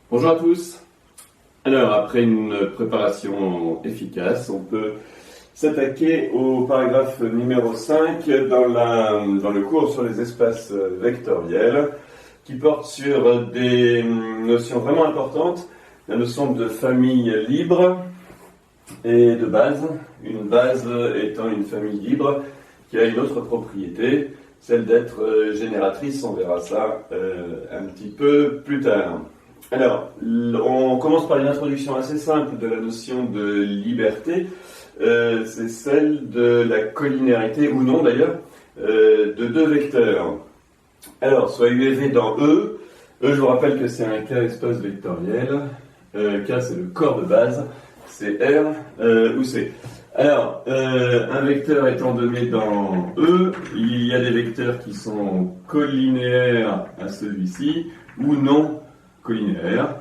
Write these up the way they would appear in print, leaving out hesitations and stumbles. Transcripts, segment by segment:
Bonjour à tous. Alors, après une préparation efficace, on peut s'attaquer au paragraphe numéro 5 dans le cours sur les espaces vectoriels, qui porte sur des notions vraiment importantes, la notion de famille libre et de base. Une base étant une famille libre qui a une autre propriété, celle d'être génératrice. On verra ça un petit peu plus tard. Alors, on commence par une introduction assez simple de la notion de liberté. C'est celle de la collinéarité, ou non d'ailleurs, de deux vecteurs. Alors, soit U et V dans E. E, je vous rappelle que c'est un K espace vectoriel. K, c'est le corps de base. C'est R ou C. Alors, un vecteur étant donné dans E, il y a des vecteurs qui sont collinéaires à celui-ci, ou non collinéaire.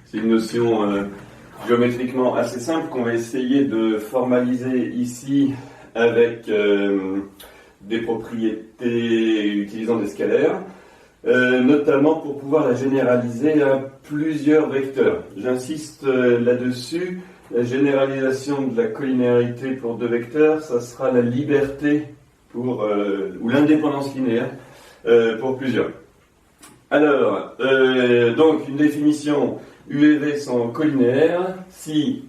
C'est une notion géométriquement assez simple qu'on va essayer de formaliser ici avec des propriétés utilisant des scalaires, notamment pour pouvoir la généraliser à plusieurs vecteurs. J'insiste là-dessus, la généralisation de la collinéarité pour deux vecteurs, ça sera la liberté ou l'indépendance linéaire pour plusieurs. Alors, donc une définition, U et V sont collinéaires si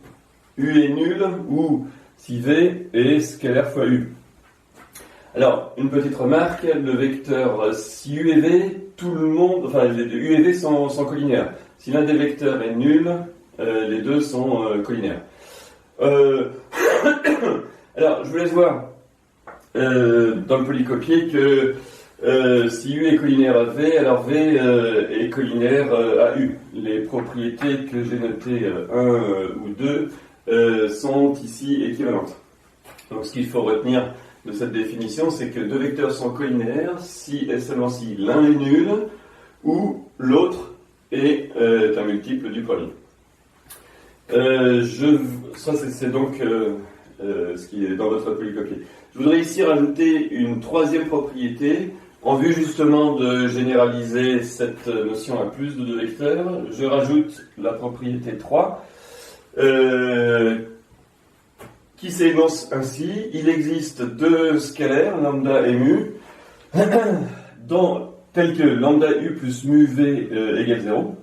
U est nul ou si V est scalaire fois U. Alors, une petite remarque, le vecteur si U et V, U et V sont collinéaires. Si l'un des vecteurs est nul, les deux sont collinaires. Alors, je vous laisse voir dans le polycopier que si U est collinaire à V, alors V est collinaire à U. Les propriétés que j'ai notées 1 ou 2 sont ici équivalentes. Donc, ce qu'il faut retenir de cette définition, c'est que deux vecteurs sont collinaires si et seulement si l'un est nul ou l'autre est un multiple du premier. Ça, c'est donc ce qui est dans votre polycopier. Je voudrais ici rajouter une troisième propriété en vue justement de généraliser cette notion à plus de deux vecteurs. Je rajoute la propriété 3 qui s'énonce ainsi. Il existe deux scalaires, lambda et mu, tels que lambda u plus mu v égale 0.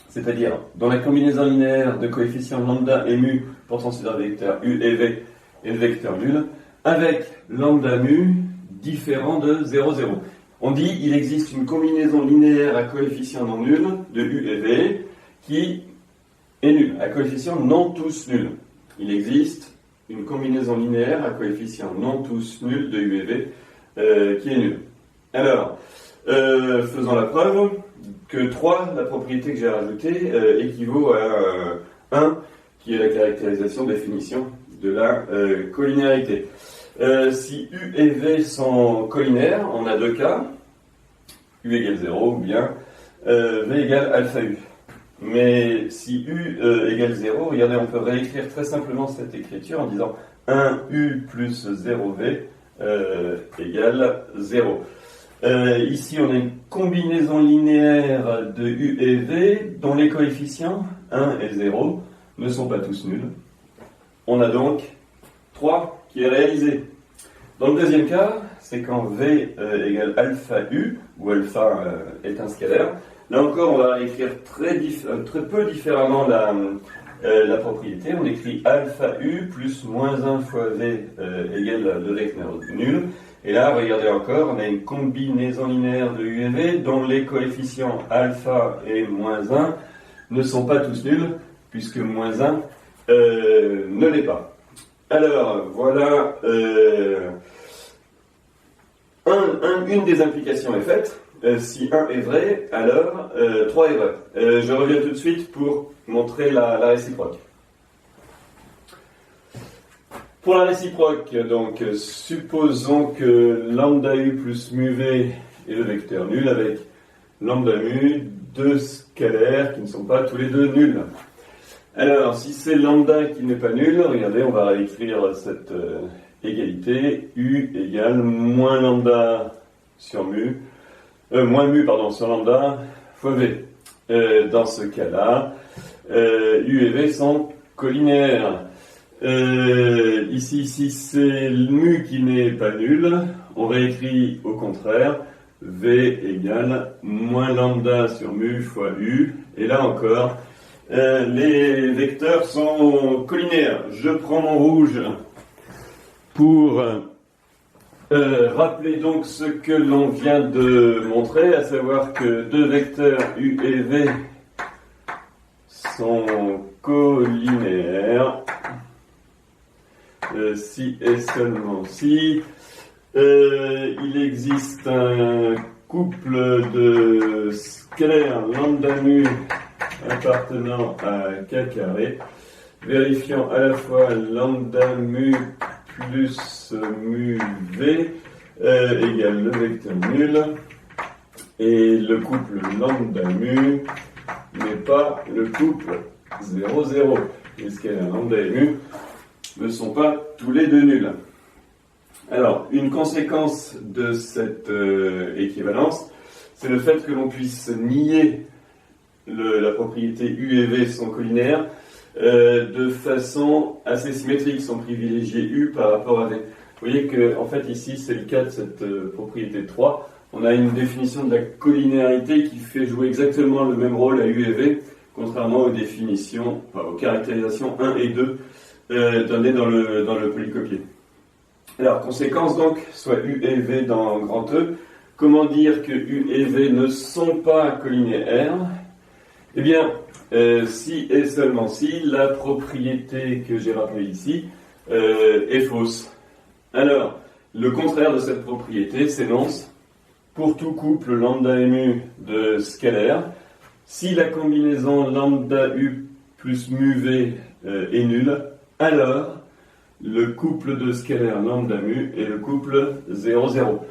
C'est-à-dire, dans la combinaison linéaire de coefficients lambda et mu portant sur un vecteur u et v et le vecteur nul, avec lambda mu différent de 0, 0. On dit qu'il existe une combinaison linéaire à coefficients non nuls de u et v qui est nulle, à coefficients non tous nuls. Il existe une combinaison linéaire à coefficients non tous nuls de u et v qui est nulle. Alors, faisons la preuve que 3, la propriété que j'ai rajoutée, équivaut à 1, qui est la caractérisation, définition de la collinéarité. Si U et V sont collinaires, on a deux cas, U égale 0 ou bien V égale alpha U. Mais si U égale 0, regardez, on peut réécrire très simplement cette écriture en disant 1U plus 0V égale 0. Ici, on a une combinaison linéaire de U et V dont les coefficients 1 et 0 ne sont pas tous nuls. On a donc 3 qui est réalisé. Dans le deuxième cas, c'est quand V égale alpha U, où alpha est un scalaire. Là encore, on va écrire très peu différemment la propriété. On écrit alpha U plus moins 1 fois V égale le vecteur nul. Et là, regardez encore, on a une combinaison linéaire de U et V dont les coefficients alpha et moins 1 ne sont pas tous nuls, puisque moins 1 ne l'est pas. Alors, voilà, une des implications est faite. Si 1 est vrai, alors 3 est vrai. Je reviens tout de suite pour montrer la réciproque. Pour la réciproque, donc, supposons que lambda u plus mu v est le vecteur nul avec lambda mu, deux scalaires qui ne sont pas tous les deux nuls. Alors, si c'est lambda qui n'est pas nul, regardez, on va réécrire cette égalité. U égale moins lambda sur mu, moins mu, sur lambda fois v. Dans ce cas-là, U et V sont collinaires. Ici, si c'est mu qui n'est pas nul, on réécrit au contraire. V égale moins lambda sur mu fois U. Et là encore, les vecteurs sont collinaires. Je prends mon rouge pour rappeler donc ce que l'on vient de montrer, à savoir que deux vecteurs U et V sont collinaires. Si et seulement si il existe un couple de scalaires lambda mu appartenant à k carré, vérifiant à la fois lambda mu plus mu v égale le vecteur nul, et le couple lambda mu n'est pas le couple 0, 0. Les scalaires lambda et mu ne sont pas tous les deux nuls. Alors, une conséquence de cette équivalence, c'est le fait que l'on puisse nier la propriété U et V sont collinaires de façon assez symétrique, sans privilégier U par rapport à V. Vous voyez que, en fait, ici, c'est le cas de cette propriété 3. On a une définition de la collinéarité qui fait jouer exactement le même rôle à U et V, contrairement aux définitions, aux caractérisations 1 et 2 données dans le polycopié. Alors, conséquence donc, soit U et V dans grand E. Comment dire que U et V ne sont pas collinaires? Eh bien, si et seulement si, la propriété que j'ai rappelée ici est fausse. Alors, le contraire de cette propriété s'énonce pour tout couple lambda et mu de scalaires. Si la combinaison lambda U plus mu V est nulle, alors le couple de scalaires lambda mu est le couple 0, 0.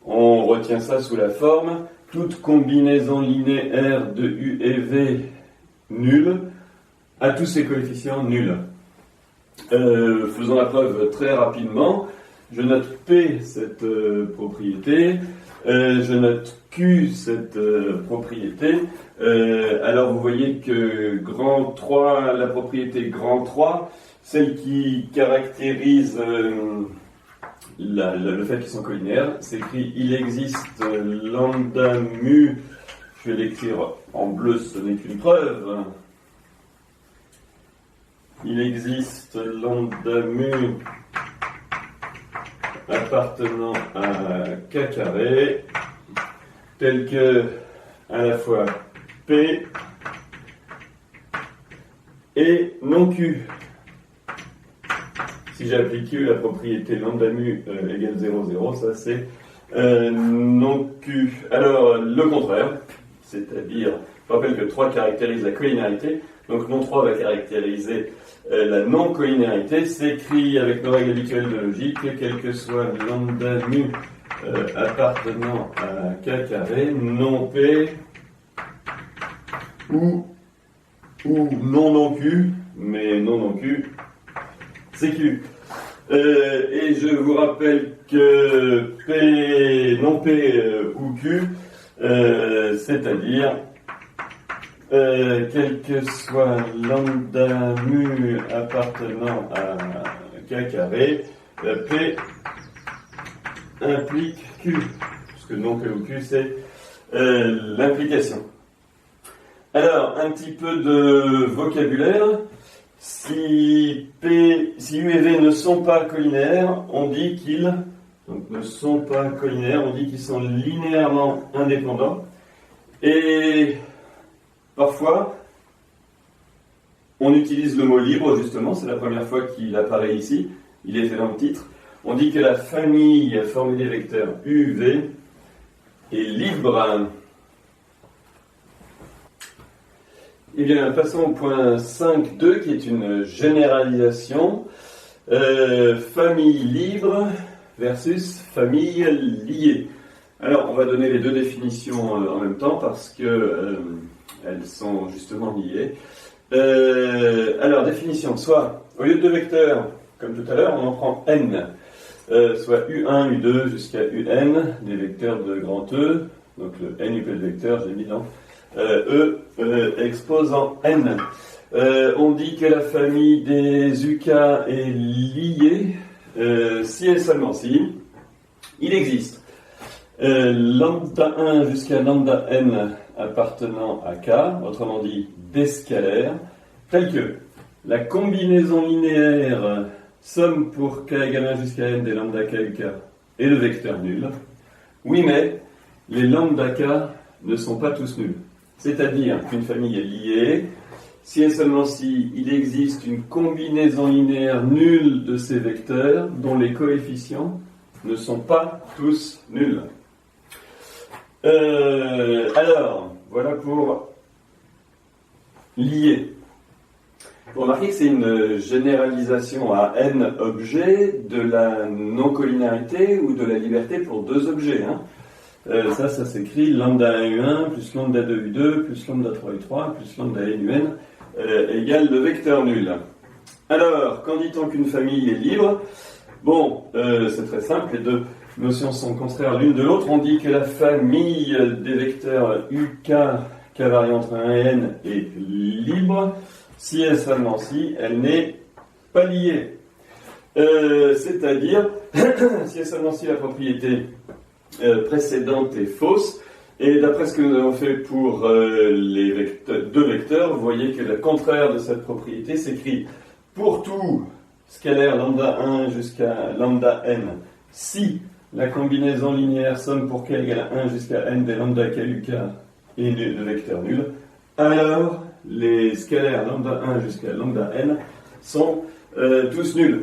On retient ça sous la forme toute combinaison linéaire de U et V nulle a tous ses coefficients nuls. Faisons la preuve très rapidement. Je note P cette propriété, je note Q cette propriété. Alors vous voyez que grand 3, la propriété grand 3, celle qui caractérise le fait qu'ils sont collinaires, c'est écrit il existe lambda mu, je vais l'écrire en bleu, ce n'est qu'une preuve. Il existe lambda mu appartenant à k carré, tel que à la fois P et non Q. Si j'applique Q, la propriété lambda mu égale 0, 0, ça c'est non Q. Alors, le contraire, c'est-à-dire, je rappelle que 3 caractérise la collinéarité, donc non 3 va caractériser la non-collinéarité, s'écrit avec nos règles habituelles de logique, quel que soit lambda mu appartenant à k carré, non P ou non Q, mais non Q, c'est Q. Et je vous rappelle que P, non P ou Q, c'est-à-dire quel que soit lambda mu appartenant à k carré, P implique Q, puisque non P ou Q c'est l'implication. Alors, un petit peu de vocabulaire. Si U et V ne sont pas collinaires, on dit qu'ils sont linéairement indépendants. Et parfois, on utilise le mot libre, justement, c'est la première fois qu'il apparaît ici, il est fait dans le titre. On dit que la famille formée des vecteurs UV est libre. Eh bien, passons au point 5.2 qui est une généralisation. Famille libre versus famille liée. Alors, on va donner les deux définitions en même temps parce que elles sont justement liées. Alors, définition, soit au lieu de deux vecteurs, comme tout à l'heure, on en prend n, soit U1, U2 jusqu'à UN, des vecteurs de grand E, donc le n UP de vecteurs, j'ai mis dans exposant n. On dit que la famille des UK est liée si et seulement si il existe lambda 1 jusqu'à lambda n appartenant à K, autrement dit des scalaires, tels que la combinaison linéaire somme pour K égale 1 jusqu'à n des lambda K UK et le vecteur nul. Oui, mais les lambda K ne sont pas tous nuls. C'est-à-dire qu'une famille est liée si et seulement si il existe une combinaison linéaire nulle de ces vecteurs dont les coefficients ne sont pas tous nuls. Alors, voilà pour lier. Vous remarquez que c'est une généralisation à n objets de la non-collinarité ou de la liberté pour deux objets. Ça s'écrit lambda 1 U1 plus lambda 2 U2 plus lambda 3 U3 plus lambda n UN égale le vecteur nul. Alors, quand dit-on qu'une famille est libre? Bon, c'est très simple, les deux notions sont contraires l'une de l'autre. On dit que la famille des vecteurs UK, K varie entre 1 et n, est libre, si et seulement si elle n'est pas liée. C'est-à-dire, si et seulement si la propriété précédente est fausse, et d'après ce que nous avons fait pour les deux vecteurs, vous voyez que le contraire de cette propriété s'écrit pour tout scalaire lambda 1 jusqu'à lambda n, si la combinaison linéaire somme pour k égale 1 jusqu'à n des lambda k UK et le vecteur nul, alors les scalaires lambda 1 jusqu'à lambda n sont tous nuls.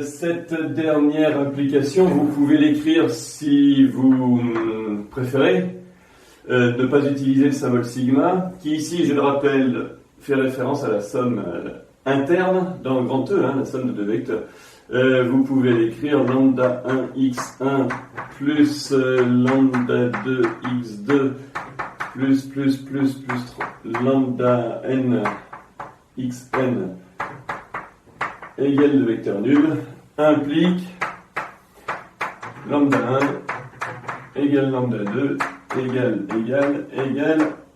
Cette dernière implication, vous pouvez l'écrire si vous préférez, ne pas utiliser le symbole sigma, qui ici, je le rappelle, fait référence à la somme interne dans le grand E, la somme de deux vecteurs. Vous pouvez l'écrire lambda 1 x1 plus lambda 2 x2 plus lambda n xn égale le vecteur nul implique lambda 1 égale lambda 2 égale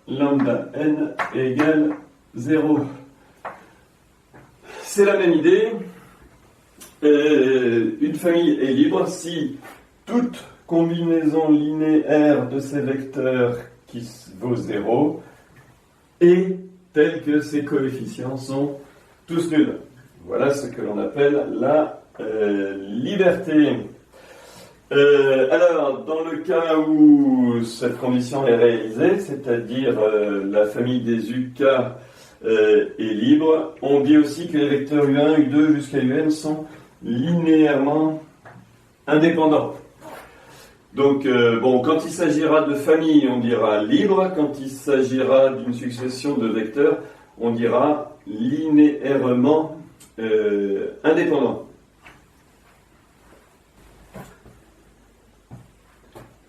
lambda n égale 0. C'est la même idée. Une famille est libre si toute combinaison linéaire de ces vecteurs qui vaut 0 est telle que ses coefficients sont tous nuls. Voilà ce que l'on appelle la liberté. Alors, dans le cas où cette condition est réalisée, c'est-à-dire la famille des UK est libre, on dit aussi que les vecteurs U1, U2 jusqu'à UN sont linéairement indépendants. Donc, quand il s'agira de famille, on dira libre. Quand il s'agira d'une succession de vecteurs, on dira linéairement indépendant.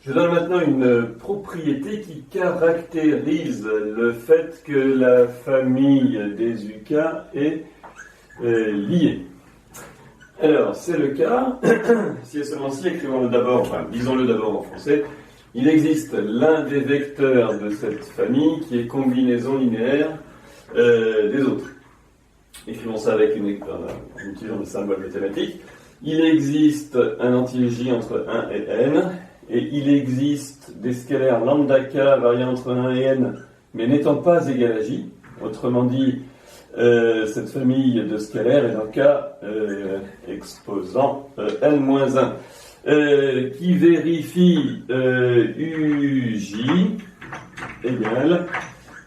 Je donne maintenant une propriété qui caractérise le fait que la famille des UK est liée. Alors, c'est le cas, si et seulement si, écrivons-le d'abord, disons-le d'abord en français, il existe l'un des vecteurs de cette famille qui est combinaison linéaire des autres. Écrivons ça avec en utilisant le symbole mathématique. Il existe un entier j entre 1 et n, et il existe des scalaires lambda k variant entre 1 et n, mais n'étant pas égal à j. Autrement dit, cette famille de scalaires est un cas exposant n-1, qui vérifie uj égale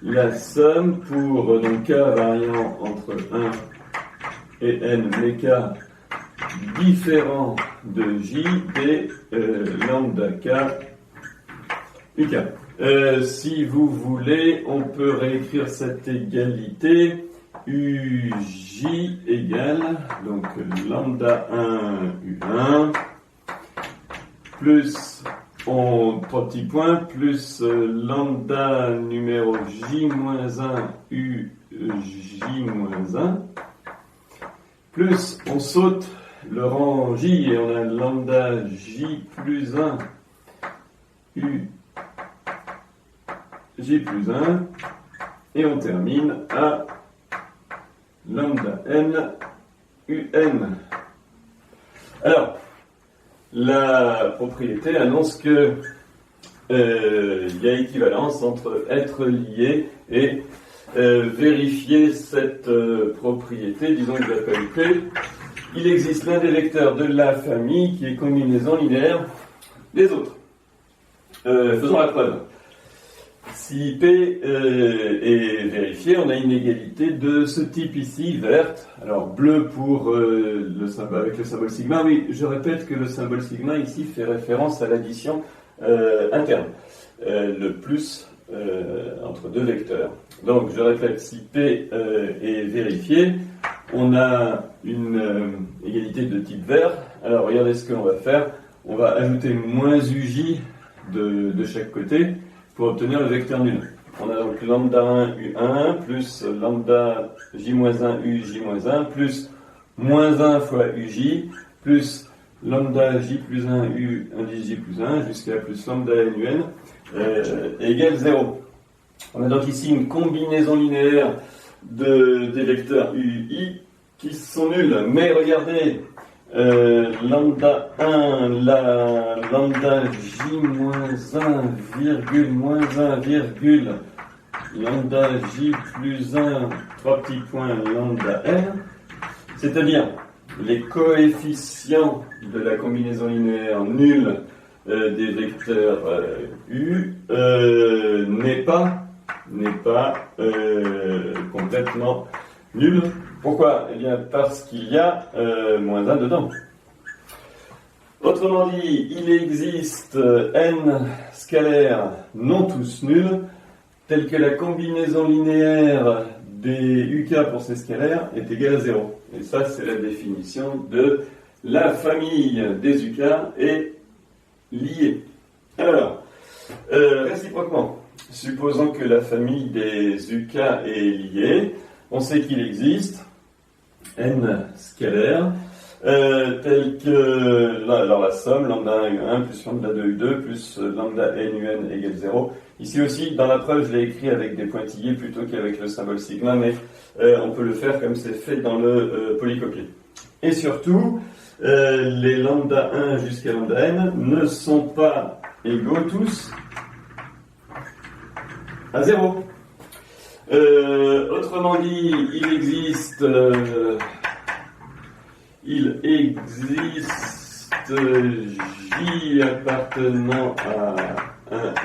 la somme pour donc k variant entre 1 et n, les cas différents de j des lambda k uk. Si vous voulez, on peut réécrire cette égalité uj égale donc lambda 1 u1 plus trois petits points plus lambda numéro j-1 uj-1 plus on saute le rang j et on a lambda j plus 1 u j plus 1, et on termine à lambda n un. Alors, la propriété annonce que il y a équivalence entre être lié et vérifier cette propriété. Disons que j'appelle P. Il existe l'un des vecteurs de la famille qui est combinaison linéaire des autres. Faisons la preuve. Si P est vérifié, on a une égalité de ce type ici, verte. Alors bleu pour le symbole, avec le symbole sigma. Oui, je répète que le symbole sigma ici fait référence à l'addition interne. Le plus entre deux vecteurs. Donc je répète, si P est vérifié, on a une égalité de type vert. Alors regardez ce que l'on va faire. On va ajouter moins uj de chaque côté pour obtenir le vecteur nul. On a donc lambda 1 u1 plus lambda j-1 u j-1 plus moins 1 fois uj plus lambda j plus 1 u indice j plus 1 jusqu'à plus lambda n un égale 0. On a donc ici une combinaison linéaire des vecteurs ui qui sont nuls. Mais regardez, lambda 1, la lambda j-1, virgule, moins 1, virgule, lambda j plus 1, 3 petits points, lambda n, c'est-à-dire les coefficients de la combinaison linéaire nulle des vecteurs u n'est pas complètement nul. Pourquoi? Eh bien parce qu'il y a moins 1 dedans. Autrement dit, il existe n scalaires non tous nuls, tels que la combinaison linéaire des uk pour ces scalaires est égale à 0. Et ça, c'est la définition de la famille des uk est liée. Alors, réciproquement, supposons que la famille des uk est liée, on sait qu'il existe n scalaires tels que alors la somme lambda 1 u1 plus lambda 2 u2 plus lambda n un égale 0. Ici aussi, dans la preuve, je l'ai écrit avec des pointillés plutôt qu'avec le symbole sigma, mais on peut le faire comme c'est fait dans le polycopier. Et surtout, les lambda 1 jusqu'à lambda n ne sont pas égaux tous à 0. Autrement dit, il existe J appartenant à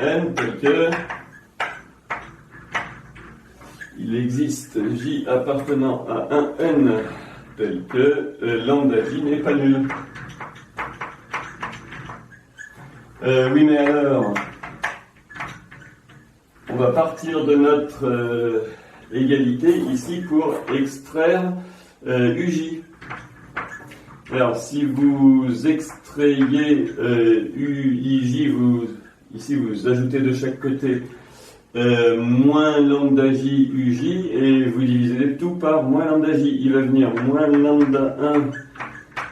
un n tel que lambda j n'est pas nul. Oui, mais alors, on va partir de notre égalité ici pour extraire uj. Alors, si vous extrayez uij, ici vous ajoutez de chaque côté moins lambda j uj et vous divisez tout par moins lambda j. Il va venir moins lambda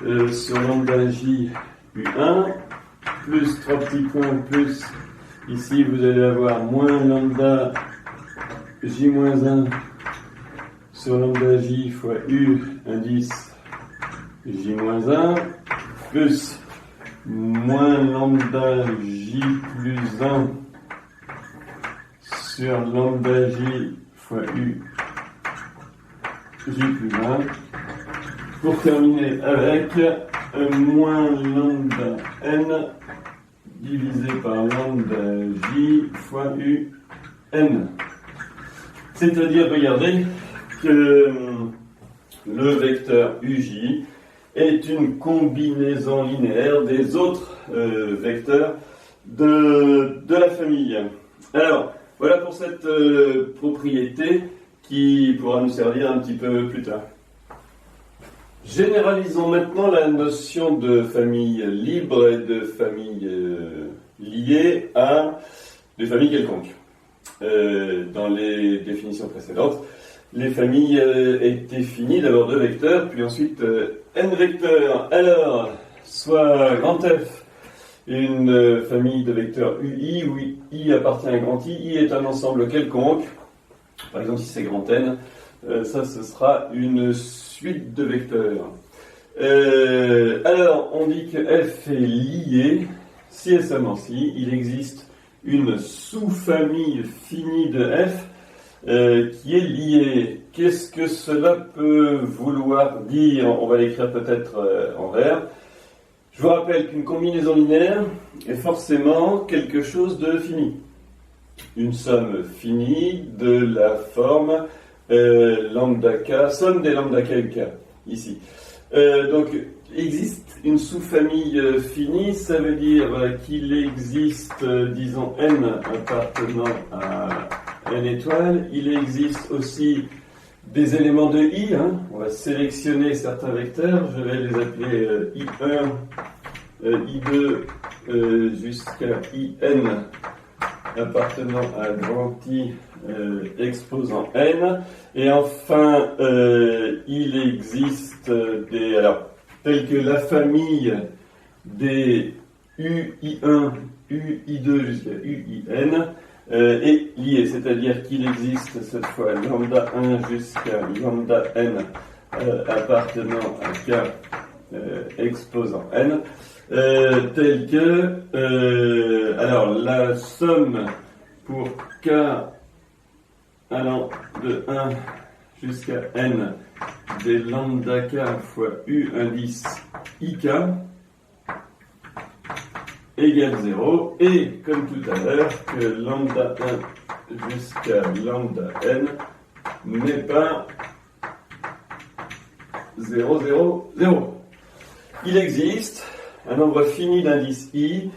1 sur lambda j u1 plus 3 petits points plus ici vous allez avoir moins lambda j-1 sur lambda j fois u indice j-1 plus moins lambda j plus 1 sur lambda j fois u j plus 1 pour terminer avec moins lambda n divisé par lambda j fois u n. C'est-à-dire, regardez, que le vecteur uj est une combinaison linéaire des autres vecteurs de la famille. Alors, voilà pour cette propriété qui pourra nous servir un petit peu plus tard. Généralisons maintenant la notion de famille libre et de famille liée à des familles quelconques. Dans les définitions précédentes, les familles étaient finies d'abord de vecteurs, puis ensuite n vecteurs. Alors, soit grand F une famille de vecteurs UI où I appartient à grand I. I est un ensemble quelconque. Par exemple, si c'est grand N, ça ce sera une suite de vecteurs. Alors, on dit que F est lié, si et seulement si il existe une sous-famille finie de F qui est liée. Qu'est-ce que cela peut vouloir dire? On va l'écrire peut-être en vert. Je vous rappelle qu'une combinaison linéaire est forcément quelque chose de fini. Une somme finie de la forme lambda k, somme des lambda k u k, ici. Donc, existe une sous-famille finie, ça veut dire qu'il existe, disons, n appartenant à n étoile. Il existe aussi des éléments de i. On va sélectionner certains vecteurs. Je vais les appeler i1, i2 jusqu'à in appartenant à grand I exposant n. Et enfin, il existe des... Alors, tels que la famille des UI1, UI2 jusqu'à UIN est liée, c'est-à-dire qu'il existe cette fois lambda 1 jusqu'à lambda n appartenant à k exposant n, tel que alors la somme pour k allant de 1 jusqu'à n des lambda k fois u indice ik égale 0, et comme tout à l'heure, que lambda 1 jusqu'à lambda n n'est pas 0, 0, 0. Il existe un nombre fini d'indices i,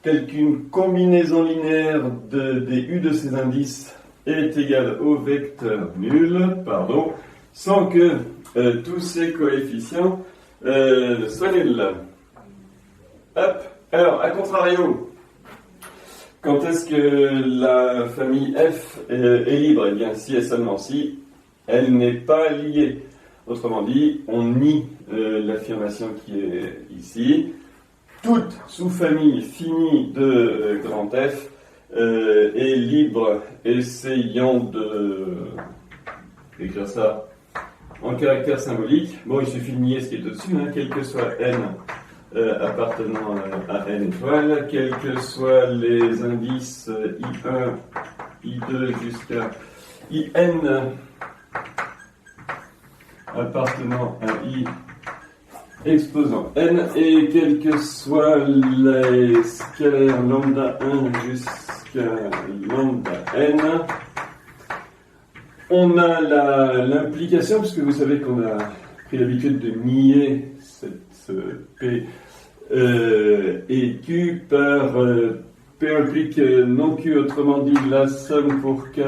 tel qu'une combinaison linéaire des u de ces indices est égale au vecteur nul, sans que tous ces coefficients soient nuls. Hop. Alors, à contrario, quand est-ce que la famille F est libre? Eh bien, si et seulement si elle n'est pas liée. Autrement dit, on nie l'affirmation qui est ici. Toute sous-famille finie de grand F est libre. Essayons d'écrire ça en caractère symbolique. Bon, il suffit de nier ce qui est au-dessus, quel que soit n appartenant à n étoile, quels que soient les indices I1, I2 jusqu'à IN appartenant à I exposant n, et quels que soient les scalaires lambda 1 jusqu'à lambda n. On a l'implication, puisque vous savez qu'on a pris l'habitude de nier ce P et Q par P implique non Q, autrement dit la somme pour K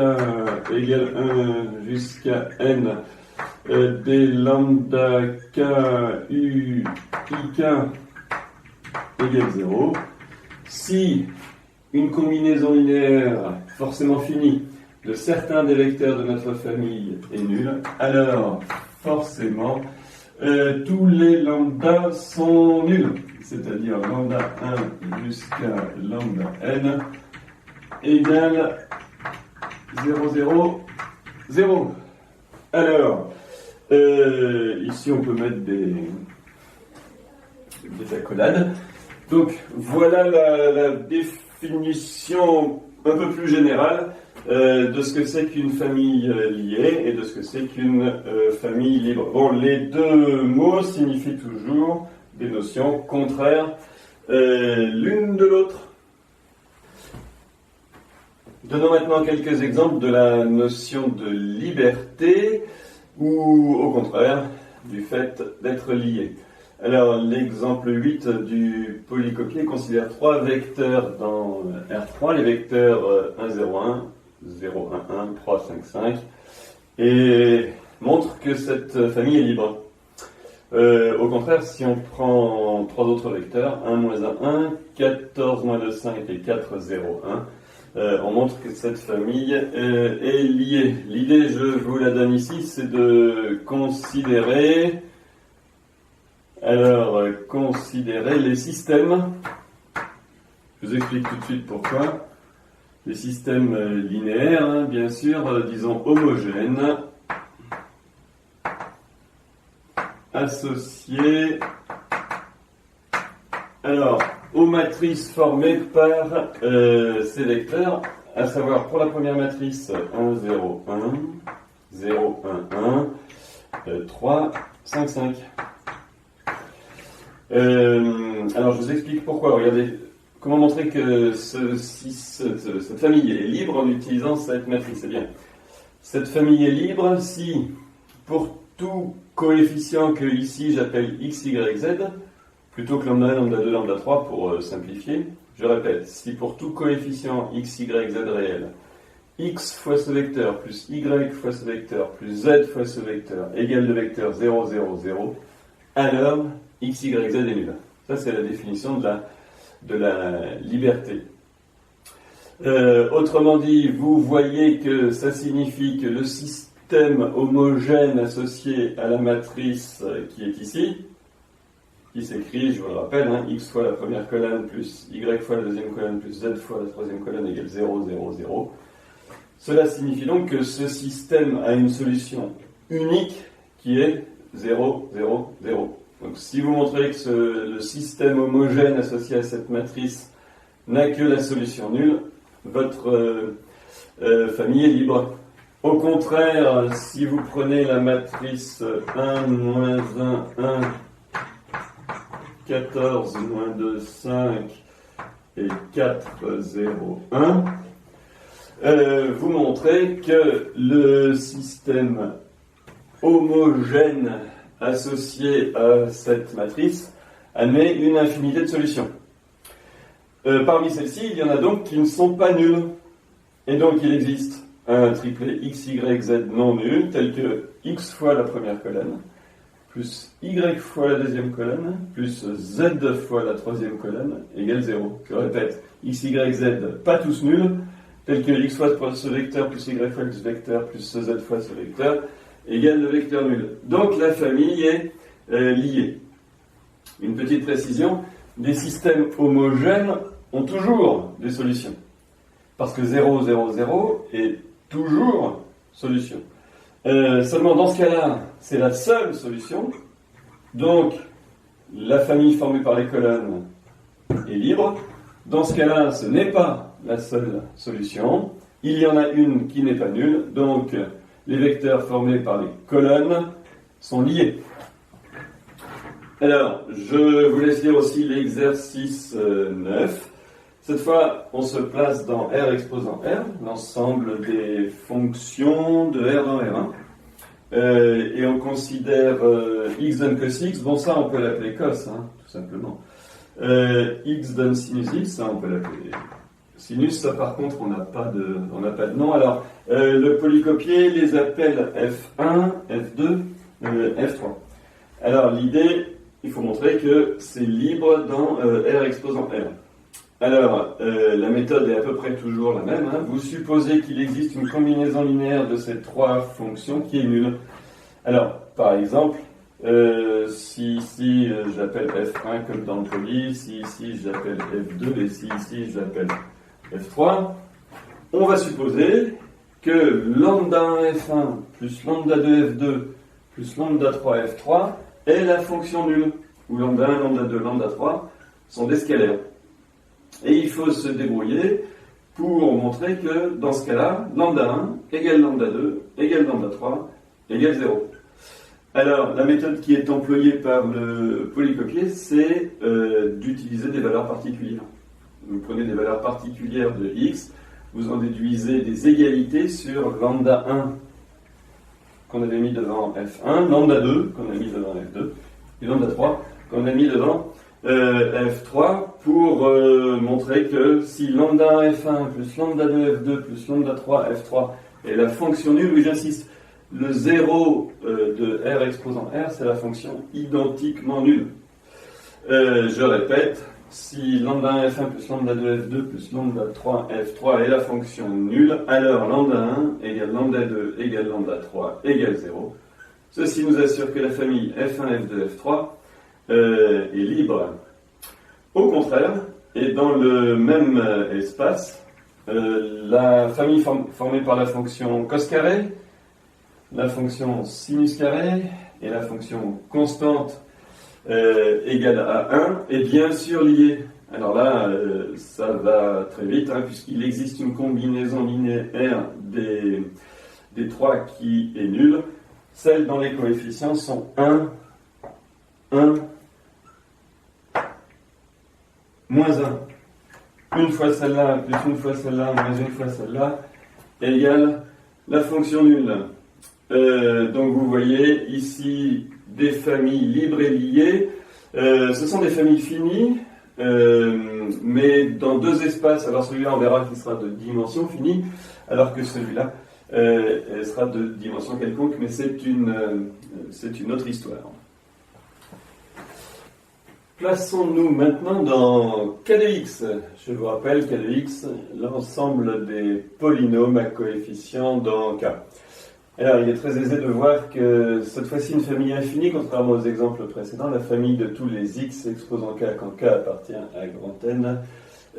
égale 1 jusqu'à N des lambda K U IK égale 0. Si une combinaison linéaire forcément finie de certains des vecteurs de notre famille est nulle, alors forcément tous les lambdas sont nuls, c'est-à-dire lambda 1 jusqu'à lambda n égale 0, 0, 0. Alors, ici on peut mettre des accolades. Donc voilà la définition un peu plus générale de ce que c'est qu'une famille liée et de ce que c'est qu'une famille libre. Bon, les deux mots signifient toujours des notions contraires l'une de l'autre. Donnons maintenant quelques exemples de la notion de liberté ou au contraire du fait d'être lié. Alors, l'exemple 8 du polycopier considère trois vecteurs dans R3, les vecteurs 1, 0, 1, 0, 1, 1, 3, 5, 5, et montre que cette famille est libre. Au contraire, si on prend trois autres vecteurs, 1, moins 1, 1, 14, moins 2, 5 et 4, 0, 1, on montre que cette famille est liée. L'idée, je vous la donne ici, c'est de considérer les systèmes vous explique tout de suite pourquoi. Les systèmes linéaires, hein, bien sûr, disons homogènes, associés alors, aux matrices formées par ces vecteurs, à savoir pour la première matrice 1, 0, 1, 0, 1, 1, 3, 5, 5. Alors, je vous explique pourquoi. Regardez, comment montrer que cette famille est libre en utilisant cette matrice. Eh bien, cette famille est libre si, pour tout coefficient que ici j'appelle x, y, z, plutôt que lambda 1, lambda 2, lambda 3 pour simplifier, je répète, si pour tout coefficient x, y, z réel, x fois ce vecteur plus y fois ce vecteur plus z fois ce vecteur égale le vecteur 0, 0, 0, alors x, y, z est nul. Ça, c'est la définition de la liberté. Autrement dit, vous voyez que ça signifie que le système homogène associé à la matrice qui est ici, qui s'écrit, je vous le rappelle, hein, x fois la première colonne plus y fois la deuxième colonne plus z fois la troisième colonne égale 0, 0, 0. Cela signifie donc que ce système a une solution unique qui est 0, 0, 0. Donc si vous montrez que le système homogène associé à cette matrice n'a que la solution nulle, votre famille est libre. Au contraire, si vous prenez la matrice 1, moins 1, 1, 14, moins 2, 5 et 4, 0, 1, vous montrez que le système homogène associé à cette matrice admet une infinité de solutions. Parmi celles-ci, il y en a donc qui ne sont pas nulles. Et donc il existe un triplet x, y, z non nul, tel que x fois la première colonne, plus y fois la deuxième colonne, plus z fois la troisième colonne, égale 0. Je répète, x, y, z, pas tous nuls, tel que x fois ce vecteur, plus y fois ce vecteur, plus z fois ce vecteur, égale le vecteur nul. Donc la famille est liée. Une petite précision, des systèmes homogènes ont toujours des solutions. Parce que 0, 0, 0 est toujours solution. Seulement dans ce cas-là, c'est la seule solution. Donc, la famille formée par les colonnes est libre. Dans ce cas-là, ce n'est pas la seule solution. Il y en a une qui n'est pas nulle. Donc, les vecteurs formés par les colonnes sont liés. Alors, je vous laisse lire aussi l'exercice 9. Cette fois, on se place dans R exposant R, l'ensemble des fonctions de R dans R1. Et on considère x donne cos x, bon ça on peut l'appeler cos, hein, tout simplement. X donne sinus x, ça on peut l'appeler sinus, ça par contre on n'a pas de nom. Alors, le polycopier les appelle F1, F2, F3. Alors l'idée, il faut montrer que c'est libre dans R exposant R. Alors, la méthode est à peu près toujours la même. Hein. Vous supposez qu'il existe une combinaison linéaire de ces trois fonctions qui est nulle. Alors, par exemple, si ici j'appelle F1 comme dans le poly, si ici j'appelle F2 et si ici j'appelle F3, on va supposer que lambda 1 F1 plus lambda 2 F2 plus lambda 3 F3 est la fonction nulle, où lambda 1, lambda 2, lambda 3 sont des scalaires. Et il faut se débrouiller pour montrer que, dans ce cas-là, lambda 1 égale lambda 2 égale lambda 3 égale 0. Alors, la méthode qui est employée par le polycopier, c'est d'utiliser des valeurs particulières. Vous prenez des valeurs particulières de x, vous en déduisez des égalités sur lambda 1 qu'on avait mis devant f1, lambda 2 qu'on a mis devant f2, et lambda 3 qu'on a mis devant F3 pour montrer que si lambda 1 F1 plus lambda 2 F2 plus lambda 3 F3 est la fonction nulle, oui j'insiste, le 0 de R exposant R c'est la fonction identiquement nulle. Je répète, si lambda 1 F1 plus lambda 2 F2 plus lambda 3 F3 est la fonction nulle, alors lambda 1 égale lambda 2 égale lambda 3 égale 0. Ceci nous assure que la famille F1, F2, F3 est libre. Au contraire, Et dans le même espace, la famille formée par la fonction cos carré, la fonction sinus carré et la fonction constante égale à 1 est bien sûr liée. Alors là, ça va très vite, hein, puisqu'il existe une combinaison linéaire des trois qui est nulle. Celles dont les coefficients sont 1, 1, moins 1. Une fois celle-là, plus une fois celle-là, moins une fois celle-là, égale la fonction nulle. Donc vous voyez ici des familles libres et liées. Ce sont des familles finies, mais dans deux espaces. Alors celui-là, on verra qu'il sera de dimension finie, alors que celui-là sera de dimension quelconque, mais c'est une autre histoire. Plaçons-nous maintenant dans K de x. Je vous rappelle K de x, l'ensemble des polynômes à coefficients dans K. Alors, il est très aisé de voir que cette fois-ci, une famille infinie, contrairement aux exemples précédents, la famille de tous les x exposant K quand K appartient à grand N,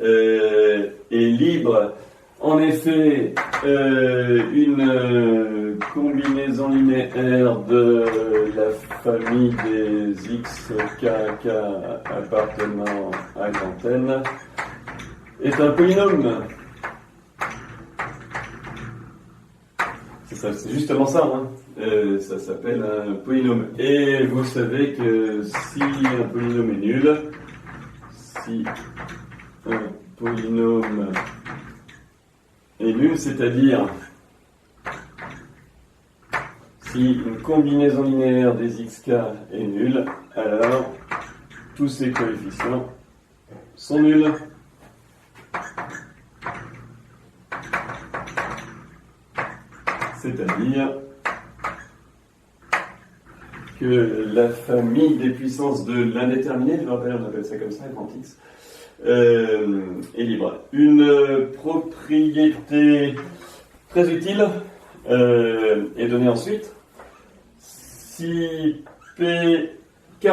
est libre. En effet, une combinaison linéaire de la famille des x k appartenant à grand N est un polynôme. C'est justement ça, hein. Ça s'appelle un polynôme. Et vous savez que si un polynôme est nul, si un polynôme est nul, c'est-à-dire si une combinaison linéaire des xk est nulle, alors tous ces coefficients sont nuls. C'est-à-dire que la famille des puissances de l'indéterminé, je me rappelle, on appelle ça comme ça, grand X, est libre. Une propriété très utile est donnée ensuite. Si PK,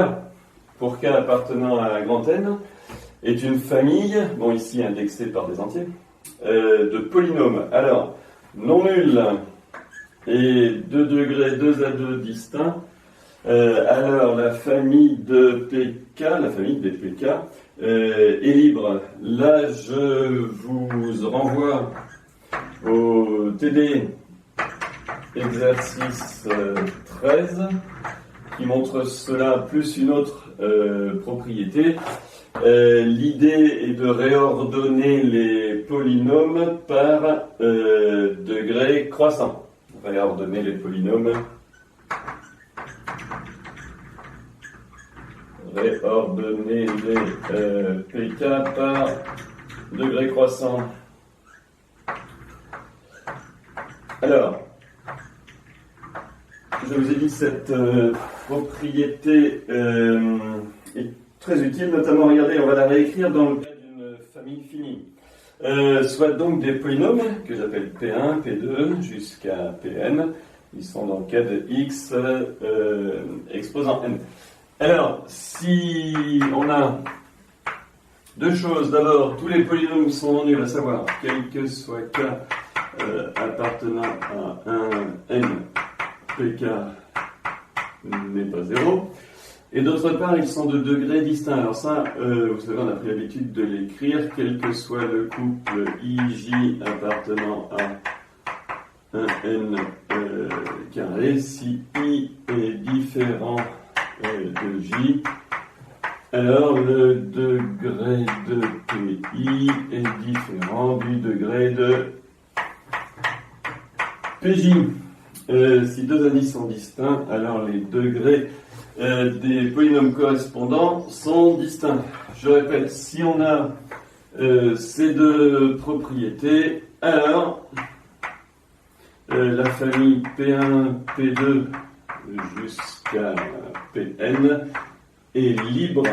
pour K appartenant à grand N, est une famille, bon ici indexée par des entiers, de polynômes, alors non nuls et 2 degrés 2 à 2 distincts, alors la famille de PK, la famille des PK, est libre. Là, je vous renvoie au TD exercice 13 qui montre cela plus une autre propriété. L'idée est de réordonner les polynômes par degré croissant. Réordonner les polynômes. Réordonner les PK par degré croissant. Alors, je vous ai dit, cette propriété est très utile, notamment, regardez, on va la réécrire dans le cas d'une famille finie. Soit donc des polynômes que j'appelle P1, P2 jusqu'à Pn. Ils sont dans le cas de x exposant n. Alors, si on a deux choses, d'abord, tous les polynômes sont non nuls, à savoir, quel que soit k appartenant à un n, pk n'est pas 0. Et d'autre part, ils sont de degrés distincts. Alors ça, vous savez, on a pris l'habitude de l'écrire, quel que soit le couple IJ appartenant à un n carré, si I est différent de J, alors le degré de PI est différent du degré de PJ. Si deux indices sont distincts, alors les degrés des polynômes correspondants sont distincts. Je répète, si on a ces deux propriétés, alors la famille P1, P2 jusqu'à Pn est libre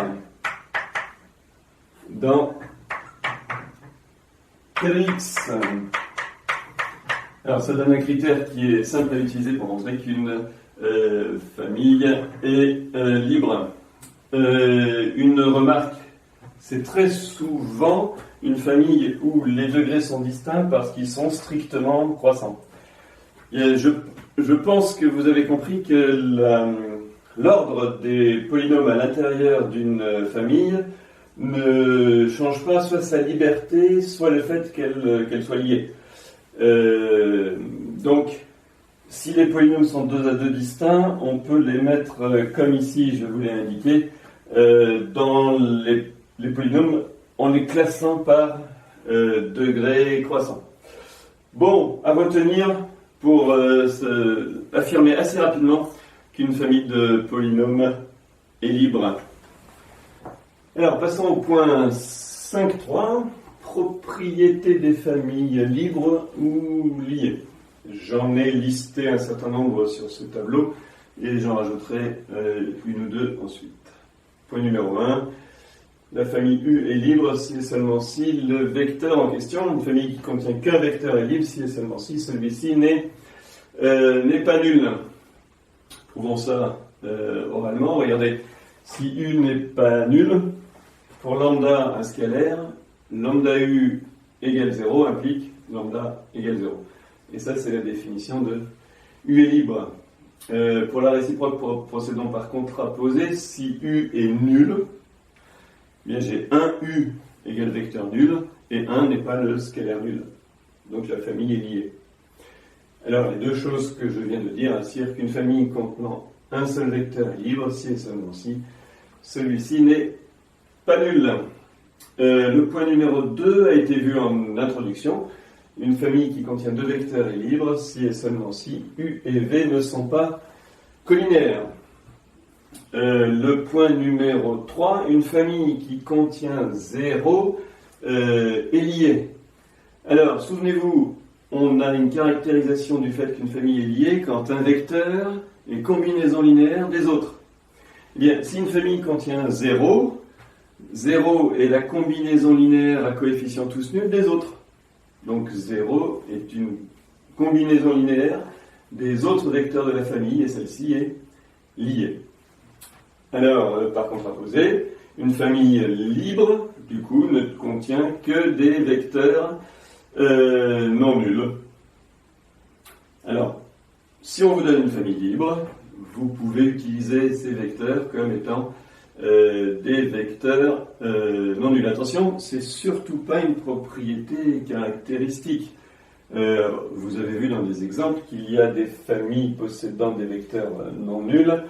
dans X. Alors ça donne un critère qui est simple à utiliser pour montrer qu'une famille est libre. Une remarque, c'est très souvent une famille où les degrés sont distincts parce qu'ils sont strictement croissants. Et je pense que vous avez compris que l'ordre des polynômes à l'intérieur d'une famille ne change pas soit sa liberté, soit le fait qu'elle soit liée. Donc, si les polynômes sont 2 à 2 distincts, on peut les mettre, comme ici, je vous l'ai indiqué, dans les polynômes en les classant par degré croissant. Bon, à retenir pour affirmer assez rapidement qu'une famille de polynômes est libre. Alors, passons au point 5.3, propriété des familles libres ou liées. J'en ai listé un certain nombre sur ce tableau et j'en rajouterai une ou deux ensuite. Point numéro 1, la famille U est libre si et seulement si le vecteur en question, une famille qui contient qu'un vecteur est libre si et seulement si celui-ci n'est pas nul. Prouvons ça oralement. Regardez, si U n'est pas nul, pour lambda un scalaire, lambda U égale 0 implique lambda égale 0. Et ça, c'est la définition de U est libre. Pour la réciproque, procédons par contraposé. Si U est nul, eh bien j'ai 1 U égale vecteur nul, et 1 n'est pas le scalaire nul. Donc la famille est liée. Alors les deux choses que je viens de dire assurent qu'une famille contenant un seul vecteur est libre, si et seulement si celui-ci n'est pas nul. Le point numéro 2 a été vu en introduction. Une famille qui contient 2 vecteurs est libre si et seulement si U et V ne sont pas collinaires. Le point numéro 3, une famille qui contient 0 est liée. Alors, souvenez-vous, on a une caractérisation du fait qu'une famille est liée quand un vecteur est combinaison linéaire des autres. Eh bien, si une famille contient 0, 0 est la combinaison linéaire à coefficients tous nuls des autres. Donc 0 est une combinaison linéaire des autres vecteurs de la famille et celle-ci est liée. Alors, par contraposé, une famille libre, du coup, ne contient que des vecteurs non nuls. Alors, si on vous donne une famille libre, vous pouvez utiliser ces vecteurs comme étant des vecteurs non nuls. Attention, c'est surtout pas une propriété caractéristique. Vous avez vu dans des exemples qu'il y a des familles possédant des vecteurs non nuls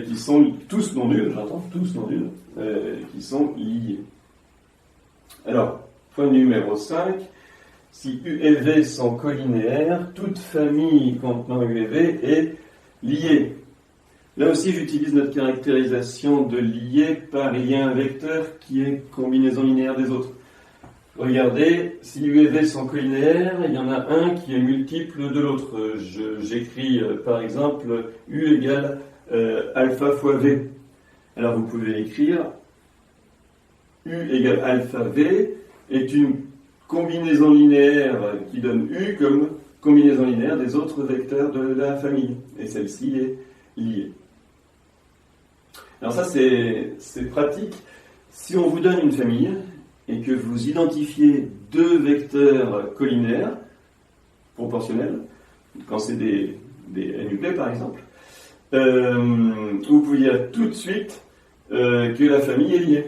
qui sont tous non nuls, j'entends, tous non nuls, qui sont liés. Alors, point numéro 5, si U et V sont collinéaires, toute famille contenant U et V est liée. Là aussi, j'utilise notre caractérisation de lié par il y a un vecteur qui est combinaison linéaire des autres. Regardez, si U et V sont collinéaires, il y en a un qui est multiple de l'autre. J'écris par exemple U égale alpha fois V. Alors vous pouvez écrire U égale alpha V est une combinaison linéaire qui donne U comme combinaison linéaire des autres vecteurs de la famille. Et celle-ci est liée. Alors ça c'est pratique. Si on vous donne une famille et que vous identifiez 2 vecteurs collinaires proportionnels, quand c'est des NUP par exemple, vous pouvez dire tout de suite que la famille est liée.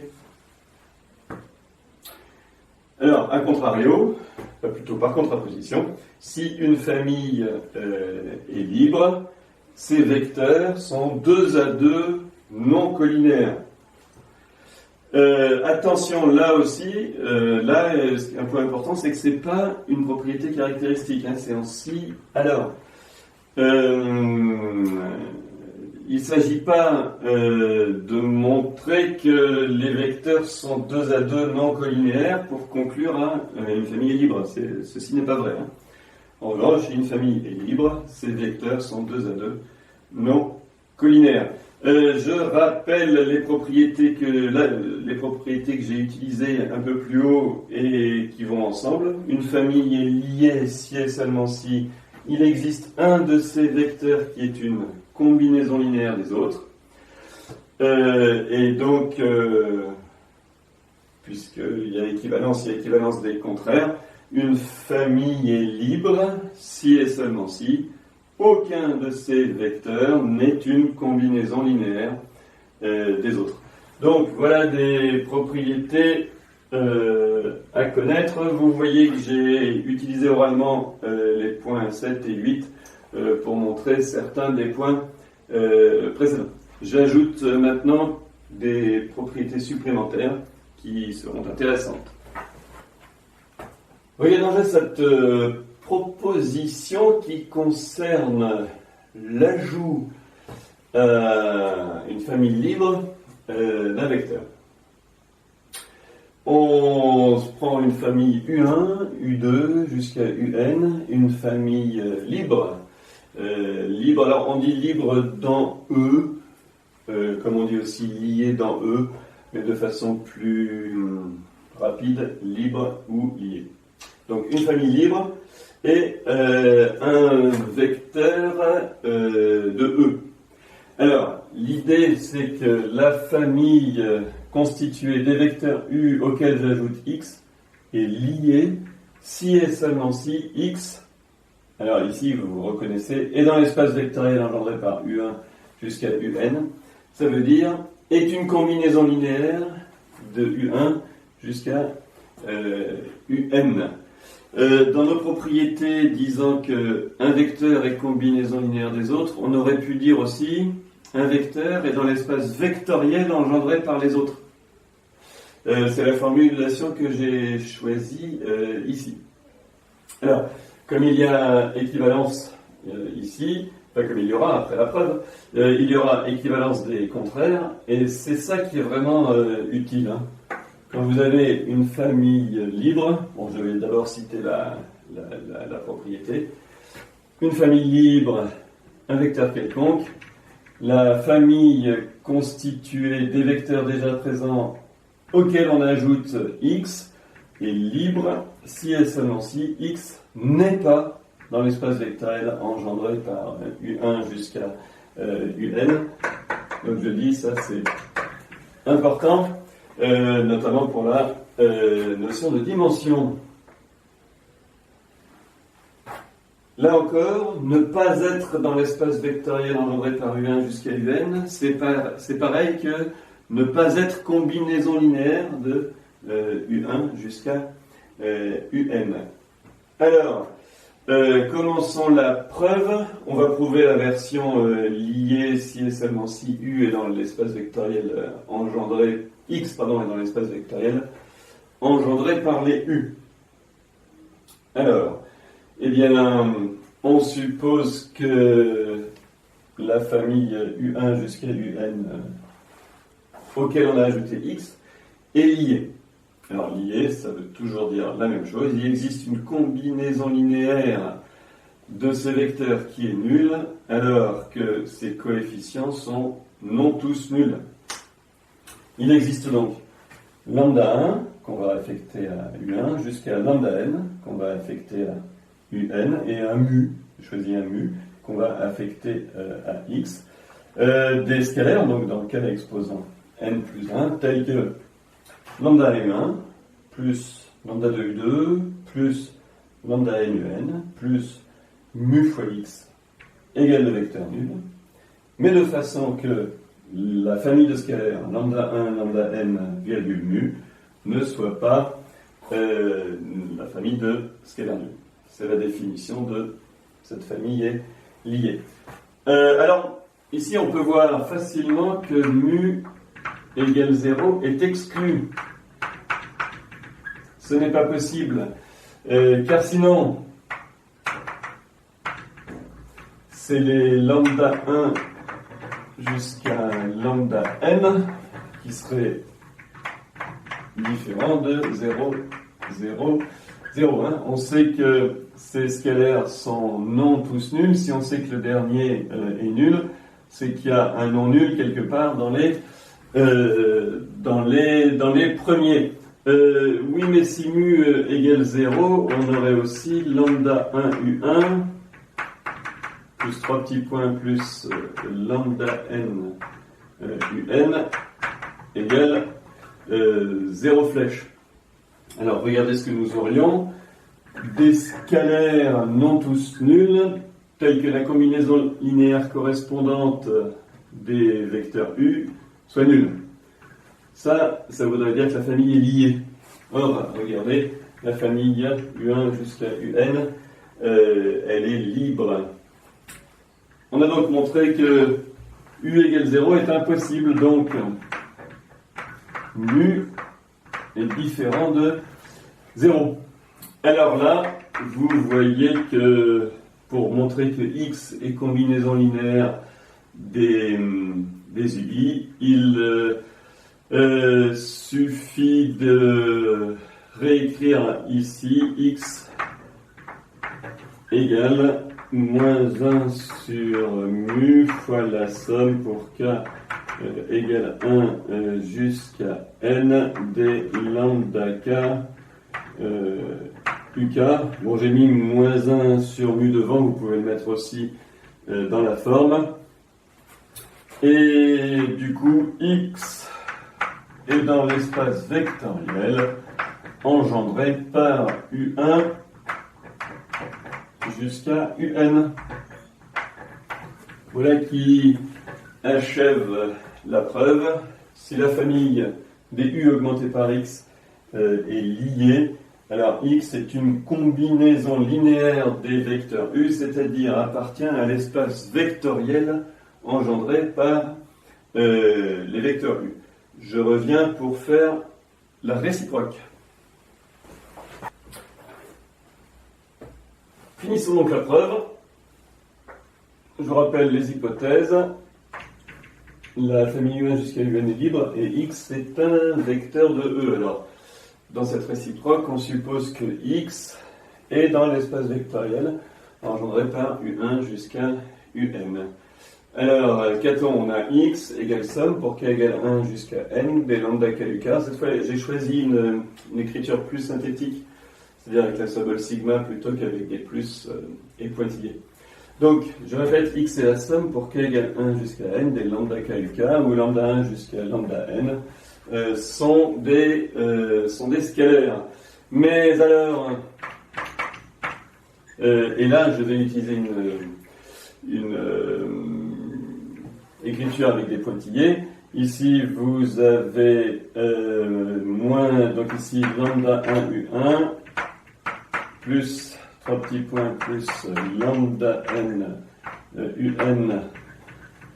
Alors, a contrario, plutôt par contraposition, si une famille est libre, ces vecteurs sont 2 à 2 non collinaires. Attention, là aussi, un point important, c'est que ce n'est pas une propriété caractéristique, hein, c'est en si. Alors, il ne s'agit pas de montrer que les vecteurs sont 2 à 2 non collinéaires pour conclure à une famille est libre. Ceci n'est pas vrai. Hein. En revanche, si une famille est libre, ces vecteurs sont 2 à 2 non collinaires. Je rappelle les propriétés que j'ai utilisées un peu plus haut et qui vont ensemble. Une famille est liée si et seulement si il existe un de ces vecteurs qui est une combinaison linéaire des autres. Et donc, puisqu'il y a équivalence des contraires. Une famille est libre si et seulement si aucun de ces vecteurs n'est une combinaison linéaire des autres. Donc voilà des propriétés à connaître. Vous voyez que j'ai utilisé oralement les points 7 et 8 pour montrer certains des points précédents. J'ajoute maintenant des propriétés supplémentaires qui seront intéressantes. Regardons cette proposition qui concerne l'ajout à une famille libre d'un vecteur. On prend une famille U1, U2 jusqu'à UN, une famille libre. Libre, alors on dit libre dans E, comme on dit aussi lié dans E, mais de façon plus rapide, libre ou lié. Donc une famille libre et un vecteur de E. Alors, l'idée c'est que la famille constituée des vecteurs U auxquels j'ajoute X est liée si et seulement si X, alors ici vous reconnaissez, est dans l'espace vectoriel engendré par U1 jusqu'à UN, ça veut dire est une combinaison linéaire de U1 jusqu'à UN. Dans nos propriétés disant qu'un vecteur est combinaison linéaire des autres, on aurait pu dire aussi un vecteur est dans l'espace vectoriel engendré par les autres. C'est la formulation que j'ai choisie ici. Alors, comme il y a équivalence ici, enfin comme il y aura après la preuve, il y aura équivalence des contraires, et c'est ça qui est vraiment utile. Quand vous avez une famille libre, bon, je vais d'abord citer la propriété, une famille libre, un vecteur quelconque, la famille constituée des vecteurs déjà présents auxquels on ajoute x est libre si et seulement si x n'est pas dans l'espace vectoriel engendré par U1 jusqu'à UN. Donc je dis ça c'est important. Notamment pour la notion de dimension. Là encore, ne pas être dans l'espace vectoriel engendré par U1 jusqu'à UN, c'est pareil que ne pas être combinaison linéaire de U1 jusqu'à UN. Alors, commençons la preuve. On va prouver la version liée si et seulement si U est dans l'espace vectoriel engendré X est dans l'espace vectoriel engendré par les U. Alors, eh bien, on suppose que la famille U1 jusqu'à UN auquel on a ajouté X est liée. Alors, liée, ça veut toujours dire la même chose. Il existe une combinaison linéaire de ces vecteurs qui est nulle, alors que ces coefficients sont non tous nuls. Il existe donc lambda 1 qu'on va affecter à U1 jusqu'à lambda n qu'on va affecter à UN et un mu, je choisis un mu, qu'on va affecter à X. Des scalaires, donc dans le cas exposant n plus 1, tels que lambda M1 plus lambda 2 U2 plus lambda n UN plus mu fois X égale le vecteur nul, mais de façon que la famille de scalaires lambda 1, lambda n, virgule mu ne soit pas la famille de scalaires nuls. C'est la définition de cette famille est liée. Alors, ici on peut voir facilement que mu égale 0 est exclu. Ce n'est pas possible, car sinon, c'est les lambda 1 jusqu'à lambda n qui serait différent de 0, 0, 0. On sait que ces scalaires sont non tous nuls. Si on sait que le dernier est nul, c'est qu'il y a un non nul quelque part dans les premiers. Oui, mais si mu égale 0, on aurait aussi lambda 1 U1 plus 3 petits points plus lambda n UN égale 0 flèche. Alors regardez ce que nous aurions. Des scalaires non tous nuls, tels que la combinaison linéaire correspondante des vecteurs U soit nulle. Ça voudrait dire que la famille est liée. Or, regardez, la famille U1 jusqu'à UN, elle est libre. On a donc montré que U égale 0 est impossible, donc mu est différent de 0. Alors là, vous voyez que pour montrer que X est combinaison linéaire des UI, il suffit de réécrire ici X égale moins 1 sur mu fois la somme pour K égale 1 jusqu'à N des lambda K UK. Bon, j'ai mis moins 1 sur mu devant, vous pouvez le mettre aussi dans la forme. Et du coup, X est dans l'espace vectoriel engendré par U1 jusqu'à UN. Voilà qui achève la preuve. Si la famille des U augmentée par X est liée, alors X est une combinaison linéaire des vecteurs U, c'est-à-dire appartient à l'espace vectoriel engendré par les vecteurs U. Je reviens pour faire la réciproque. Finissons donc la preuve. Je vous rappelle les hypothèses. La famille U1 jusqu'à UN est libre et X est un vecteur de E. Alors, dans cette réciproque, on suppose que X est dans l'espace vectoriel engendré par U1 jusqu'à UN. Alors, qu'a-t-on? On a X égale somme pour K égale 1 jusqu'à N des lambda K du K. Cette fois, j'ai choisi une écriture plus synthétique, c'est-à-dire avec la symbole sigma plutôt qu'avec des plus et pointillés. Donc, je répète, X est la somme pour K égale 1 jusqu'à N des lambda K du K, où lambda 1 jusqu'à lambda N sont des scalaires. Mais alors, et là, je vais utiliser une écriture avec des pointillés. Ici, vous avez moins, donc ici, lambda 1 U1, plus 3 petits points, plus lambda N UN,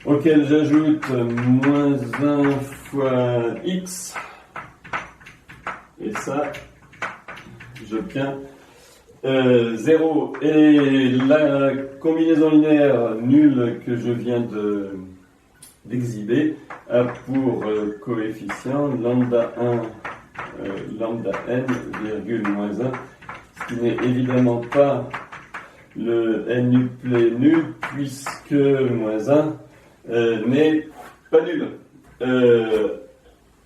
auquel j'ajoute moins 1 fois X, et ça, j'obtiens 0. Et la combinaison linéaire nulle que je viens d'exhiber a pour coefficient lambda 1, lambda n, virgule moins 1, ce qui n'est évidemment pas le nu plé nul, puisque moins 1 n'est pas nul.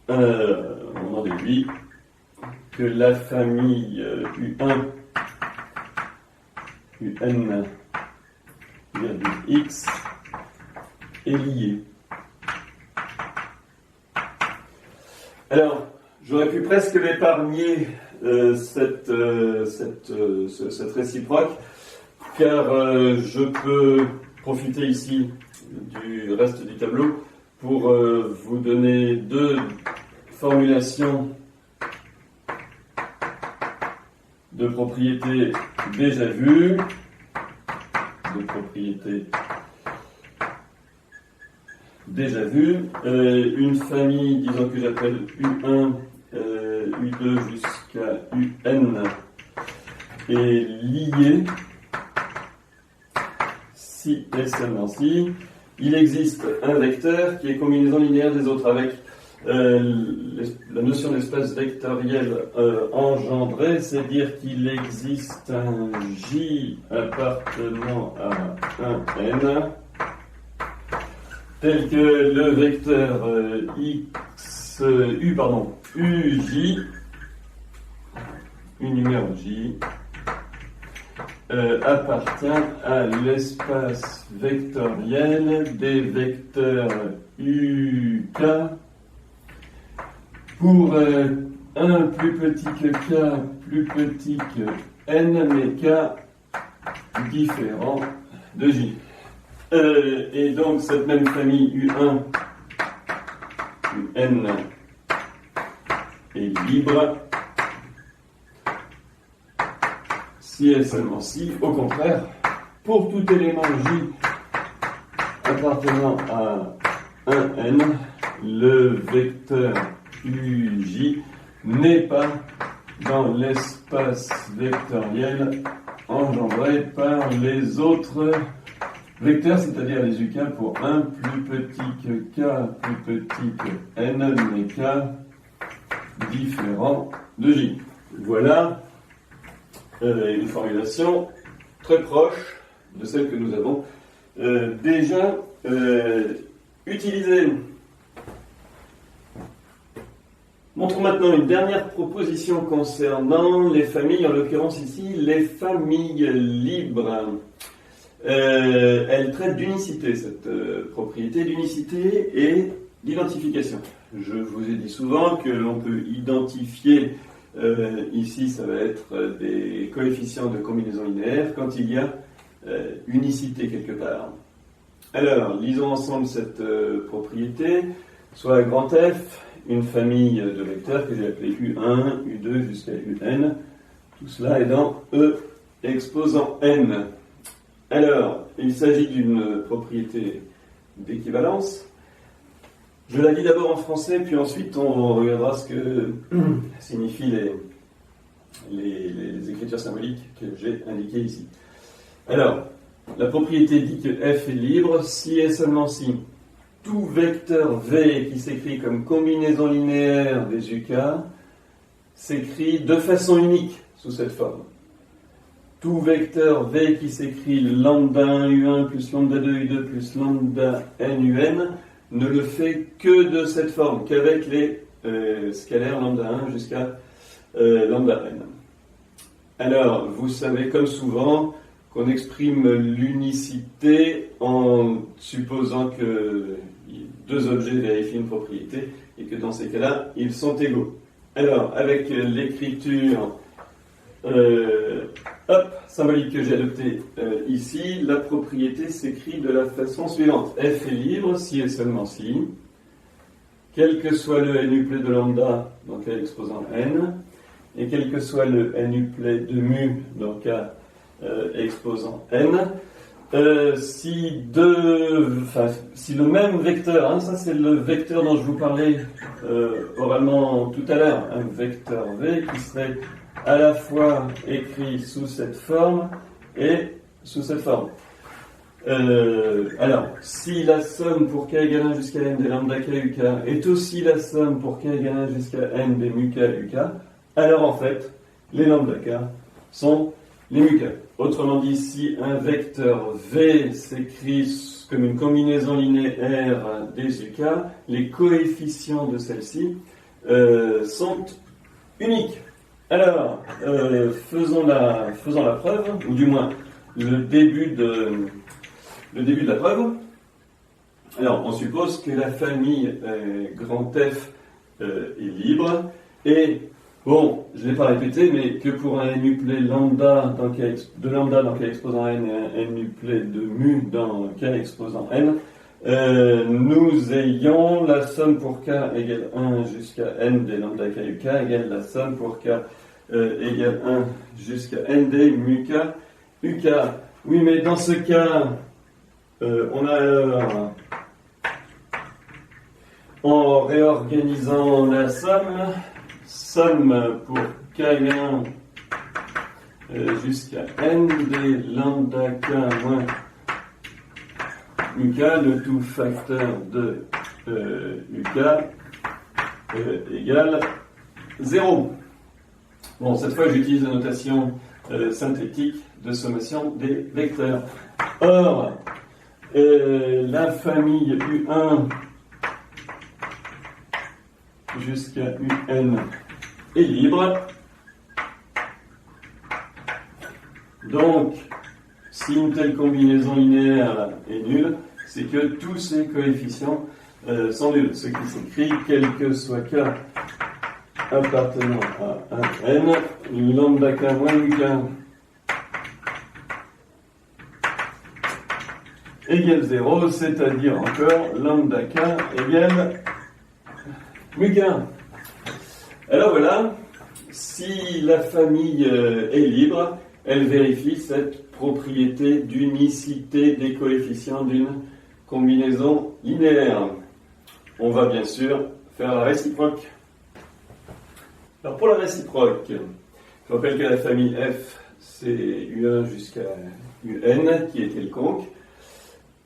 On en déduit que la famille U1 UN virgule X est liée. Alors, j'aurais pu presque l'épargner cette réciproque, car je peux profiter ici du reste du tableau pour vous donner deux formulations de propriétés déjà vues, une famille, disons que j'appelle U1, U2 jusqu'à UN, est liée si et seulement si il existe un vecteur qui est combinaison linéaire des autres, avec la notion d'espace vectoriel engendré, c'est dire qu'il existe un J appartenant à un N, tel que le vecteur UJ, U numéro J, appartient à l'espace vectoriel des vecteurs UK pour 1 plus petit que k plus petit que n, mais k différent de j. Et donc cette même famille U1, UN est libre si et seulement si, au contraire, pour tout élément j appartenant à un n, le vecteur uj n'est pas dans l'espace vectoriel engendré par les autres vecteurs, c'est-à-dire les uk pour 1 plus petit que k plus petit que n, mais k différent de j. Voilà une formulation très proche de celle que nous avons déjà utilisée. Montrons maintenant une dernière proposition concernant les familles, en l'occurrence ici les familles libres. Elle traite d'unicité, cette propriété d'unicité et d'identification. Je vous ai dit souvent que l'on peut identifier, ici ça va être des coefficients de combinaison linéaire, quand il y a unicité quelque part. Alors, lisons ensemble cette propriété, soit grand F, une famille de vecteurs que j'ai appelée U1, U2 jusqu'à UN. Tout cela est dans E exposant N. Alors, il s'agit d'une propriété d'équivalence. Je la dis d'abord en français, puis ensuite on regardera ce que signifient les écritures symboliques que j'ai indiquées ici. Alors, la propriété dit que f est libre si et seulement si tout vecteur v qui s'écrit comme combinaison linéaire des uk s'écrit de façon unique sous cette forme. Tout vecteur v qui s'écrit lambda 1 u1 plus lambda 2 u2 plus lambda n un ne le fait que de cette forme, qu'avec les scalaires lambda 1 jusqu'à lambda n. Alors, vous savez comme souvent qu'on exprime l'unicité en supposant que deux objets vérifient une propriété et que dans ces cas-là, ils sont égaux. Alors, avec l'écriture symbolique que j'ai adoptée ici, la propriété s'écrit de la façon suivante. F est libre si et seulement si, quel que soit le n-uplet de lambda dans K exposant n, et quel que soit le n-uplet de mu dans K exposant n, si le même vecteur, ça c'est le vecteur dont je vous parlais oralement tout à l'heure, un vecteur v qui serait à la fois écrit sous cette forme et sous cette forme. Alors, si la somme pour k égale 1 jusqu'à n des lambda k uk est aussi la somme pour k égale 1 jusqu'à n des mu k uk, alors en fait, les lambda k sont les mu k. Autrement dit, si un vecteur v s'écrit comme une combinaison linéaire des uk, les coefficients de celle-ci sont uniques. Alors, faisons la preuve, ou du moins le début de la preuve. Alors, on suppose que la famille grand F est libre, et, bon, je ne l'ai pas répété, mais que pour un n-uplet lambda dans K exposant n et un n-uplet de mu dans K exposant n, nous ayons la somme pour k égale 1 jusqu'à n des lambda k uk égale la somme pour k égale 1 jusqu'à n des mu k uk. Oui, mais dans ce cas, on a alors, en réorganisant la somme pour k égale 1 jusqu'à n des lambda k moins uk, le tout facteur de uk égale 0. Bon, cette fois j'utilise la notation synthétique de sommation des vecteurs. Or, la famille U1 jusqu'à UN est libre. Donc, si une telle combinaison linéaire est nulle, c'est que tous ces coefficients sont nuls. Ce qui s'écrit, quel que soit k appartenant à un n, lambda k moins mu k égale 0, c'est-à-dire encore lambda k égale mu k. Alors voilà, si la famille est libre, elle vérifie cette propriété d'unicité des coefficients d'une combinaison linéaire. On va bien sûr faire la réciproque. Alors pour la réciproque, je rappelle que la famille F, c'est U1 jusqu'à UN qui est quelconque.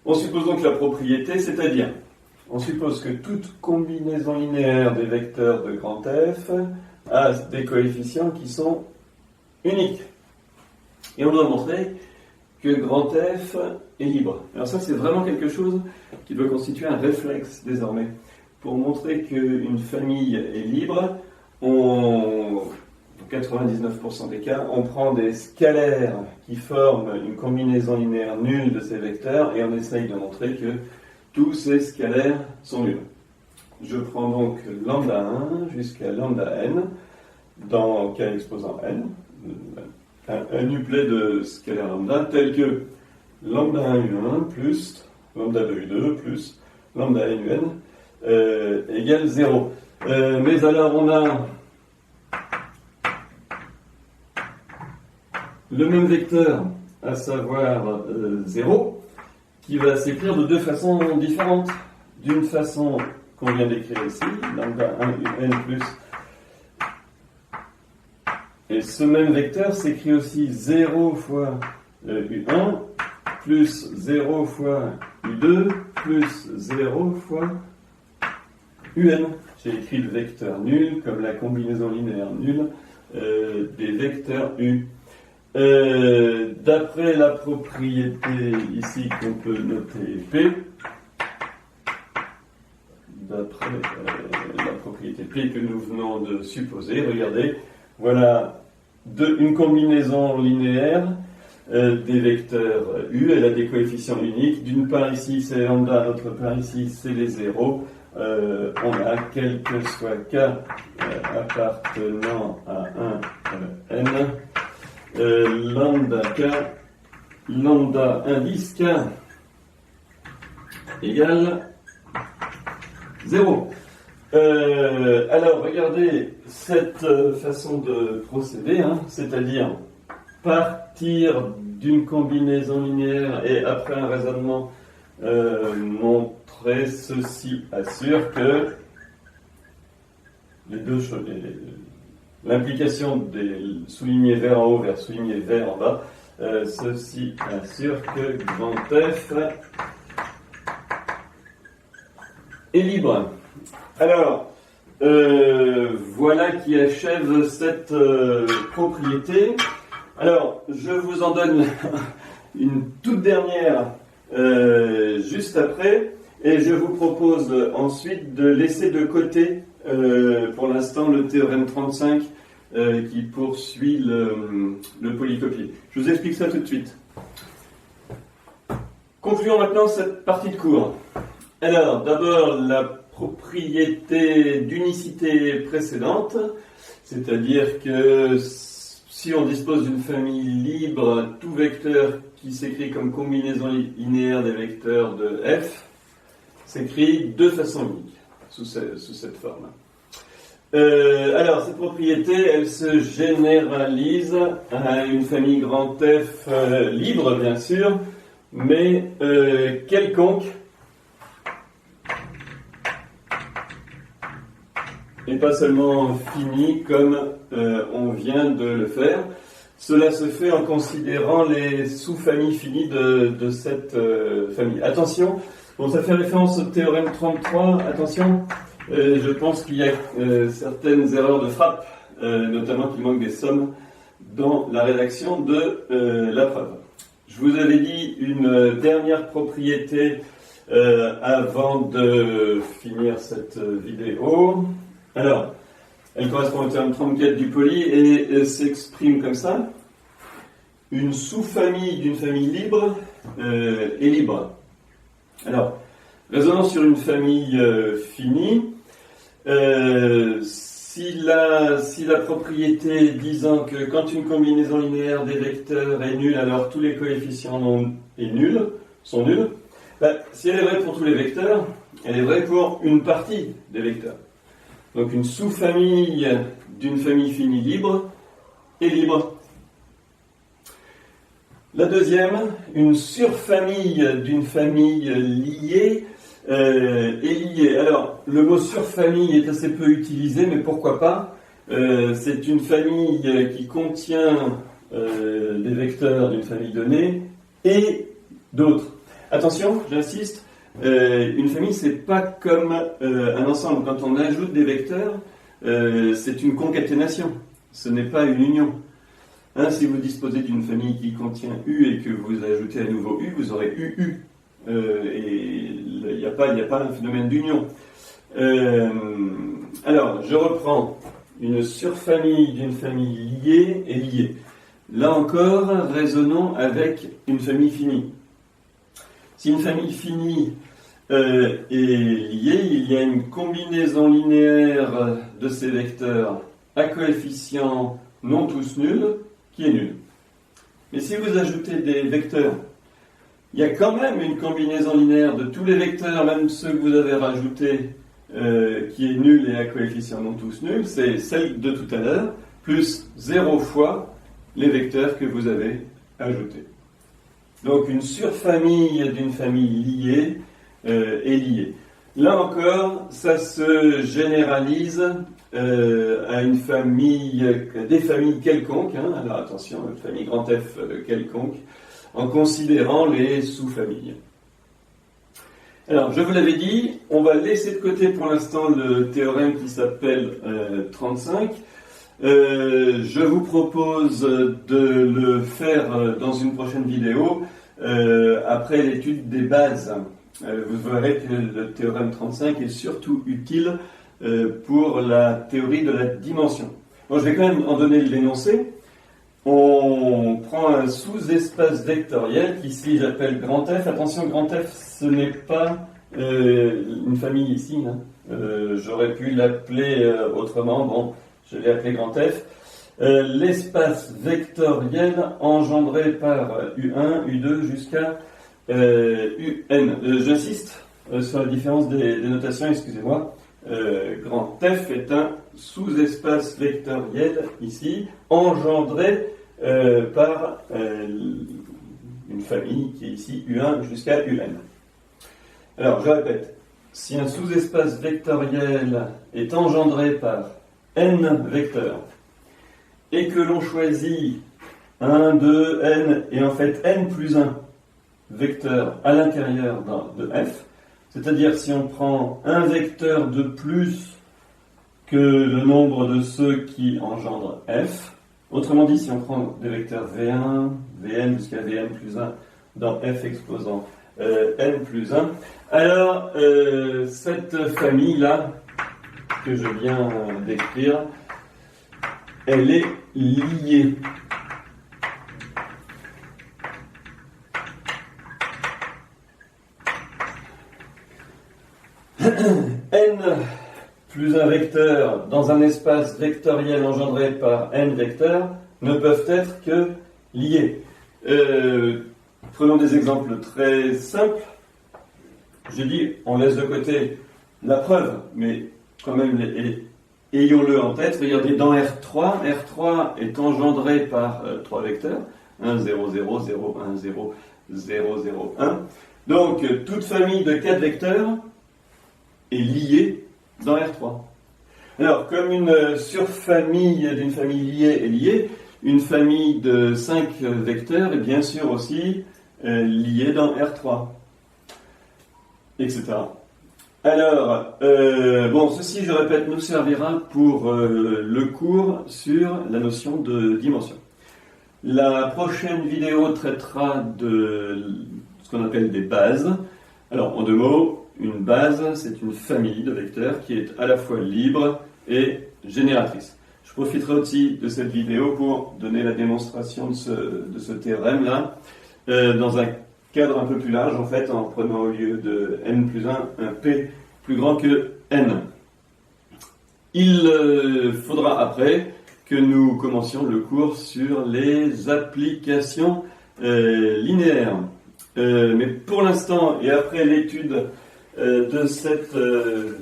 On suppose donc la propriété, c'est-à-dire, on suppose que toute combinaison linéaire des vecteurs de grand F a des coefficients qui sont uniques. Et on doit montrer que grand F est libre. Alors ça, c'est vraiment quelque chose qui doit constituer un réflexe désormais. Pour montrer qu'une famille est libre, dans 99% des cas, on prend des scalaires qui forment une combinaison linéaire nulle de ces vecteurs et on essaye de montrer que tous ces scalaires sont nuls. Je prends donc lambda 1 jusqu'à lambda n dans k exposant n, un uplet de scalaire lambda tel que lambda 1 u1 plus lambda 2 u2 plus lambda n un égale 0. Mais alors on a le même vecteur, à savoir 0, qui va s'écrire de deux façons différentes. D'une façon qu'on vient d'écrire ici, lambda 1 un plus. Et ce même vecteur s'écrit aussi 0 fois u1 plus 0 fois u2 plus 0 fois un. J'ai écrit le vecteur nul comme la combinaison linéaire nulle des vecteurs u. D'après la propriété ici qu'on peut noter P, d'après la propriété P que nous venons de supposer, regardez, voilà une combinaison linéaire des vecteurs u, elle a des coefficients uniques. D'une part ici c'est lambda, d'autre part ici c'est les zéros. On a quel que soit k appartenant à un n, lambda k, lambda indice k égale 0. Alors regardez cette façon de procéder, c'est-à-dire partir d'une combinaison linéaire et après un raisonnement montrer ceci assure que les deux choses, l'implication des soulignés vert en haut vers soulignés vert en bas, ceci assure que grand F est libre. Alors, voilà qui achève cette propriété. Alors, je vous en donne une toute dernière juste après, et je vous propose ensuite de laisser de côté pour l'instant le théorème 35 qui poursuit le polycopier. Je vous explique ça tout de suite. Concluons maintenant cette partie de cours. Alors, d'abord la propriété d'unicité précédente, c'est-à-dire que si on dispose d'une famille libre, tout vecteur qui s'écrit comme combinaison linéaire des vecteurs de f s'écrit de façon unique, sous cette forme. Alors, cette propriété, elle se généralise à une famille grand F libre, bien sûr, mais quelconque, et pas seulement finie comme on vient de le faire. Cela se fait en considérant les sous-familles finies de cette famille. Attention, bon, ça fait référence au théorème 33, attention, je pense qu'il y a certaines erreurs de frappe, notamment qu'il manque des sommes dans la rédaction de la preuve. Je vous avais dit une dernière propriété avant de finir cette vidéo. Alors, elle correspond au terme 34 du poly et s'exprime comme ça. Une sous-famille d'une famille libre est libre. Alors, raisonnant sur une famille finie, si la propriété disant que quand une combinaison linéaire des vecteurs est nulle, alors tous les coefficients sont nuls, si elle est vraie pour tous les vecteurs, elle est vraie pour une partie des vecteurs. Donc une sous-famille d'une famille finie libre est libre. La deuxième, une surfamille d'une famille liée est liée. Alors, le mot surfamille est assez peu utilisé, mais pourquoi pas? C'est une famille qui contient des vecteurs d'une famille donnée et d'autres. Attention, j'insiste, une famille, c'est pas comme un ensemble. Quand on ajoute des vecteurs, c'est une concaténation, ce n'est pas une union. Si vous disposez d'une famille qui contient U et que vous ajoutez à nouveau U, vous aurez UU. Et il n'y a pas un phénomène d'union. Alors, je reprends. Une surfamille d'une famille liée est liée. Là encore, raisonnons avec une famille finie. Si une famille finie est liée, il y a une combinaison linéaire de ces vecteurs à coefficients non tous nuls qui est nul. Mais si vous ajoutez des vecteurs, il y a quand même une combinaison linéaire de tous les vecteurs, même ceux que vous avez rajoutés, qui est nulle et à coefficients non tous nuls, c'est celle de tout à l'heure, plus 0 fois les vecteurs que vous avez ajoutés. Donc une surfamille d'une famille liée est liée. Là encore, ça se généralise à une famille, des familles quelconques, alors attention, une famille grand F quelconque, en considérant les sous-familles. Alors, je vous l'avais dit, on va laisser de côté pour l'instant le théorème qui s'appelle 35. Je vous propose de le faire dans une prochaine vidéo, après l'étude des bases. Vous verrez que le théorème 35 est surtout utile pour la théorie de la dimension. Bon, je vais quand même en donner l'énoncé. On prend un sous-espace vectoriel qu'ici j'appelle grand F. Attention, grand F, ce n'est pas une famille ici. J'aurais pu l'appeler autrement. Bon, je l'ai appelé grand F. L'espace vectoriel engendré par U1, U2 jusqu'à UN. J'insiste sur la différence des notations, excusez-moi. Grand F est un sous-espace vectoriel ici, engendré par une famille qui est ici U1 jusqu'à UN. Alors, je répète, si un sous-espace vectoriel est engendré par n vecteurs et que l'on choisit 1, 2, n et en fait n plus 1 vecteurs à l'intérieur de f, c'est-à-dire si on prend un vecteur de plus que le nombre de ceux qui engendrent f, autrement dit, si on prend des vecteurs v1, vn jusqu'à vn plus 1 dans f exposant n plus 1, alors cette famille-là que je viens d'écrire, elle est liée. n plus un vecteur dans un espace vectoriel engendré par n vecteurs ne peuvent être que liés. Prenons des exemples très simples. J'ai dit, on laisse de côté la preuve, mais quand même, ayons-le en tête. Regardez, dans R3, R3 est engendré par 3 vecteurs. 1, 0, 0, 0, 1, 0, 0, 0, 1. Donc, toute famille de 4 vecteurs est liée dans R3. Alors, comme une surfamille d'une famille liée est liée, une famille de 5 vecteurs est bien sûr aussi liée dans R3, etc. Alors, ceci, je répète, nous servira pour le cours sur la notion de dimension. La prochaine vidéo traitera de ce qu'on appelle des bases. Alors, en 2 mots, une base, c'est une famille de vecteurs qui est à la fois libre et génératrice. Je profiterai aussi de cette vidéo pour donner la démonstration de ce théorème-là, dans un cadre un peu plus large, en fait, en prenant au lieu de n plus 1, un p plus grand que n. Il faudra après que nous commencions le cours sur les applications linéaires. Mais pour l'instant, et après l'étude de cette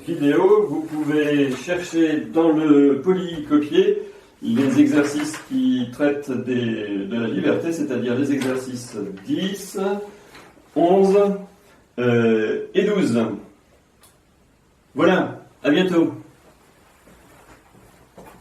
vidéo, vous pouvez chercher dans le polycopier les exercices qui traitent de la liberté, c'est-à-dire les exercices 10, 11 et 12. Voilà, à bientôt.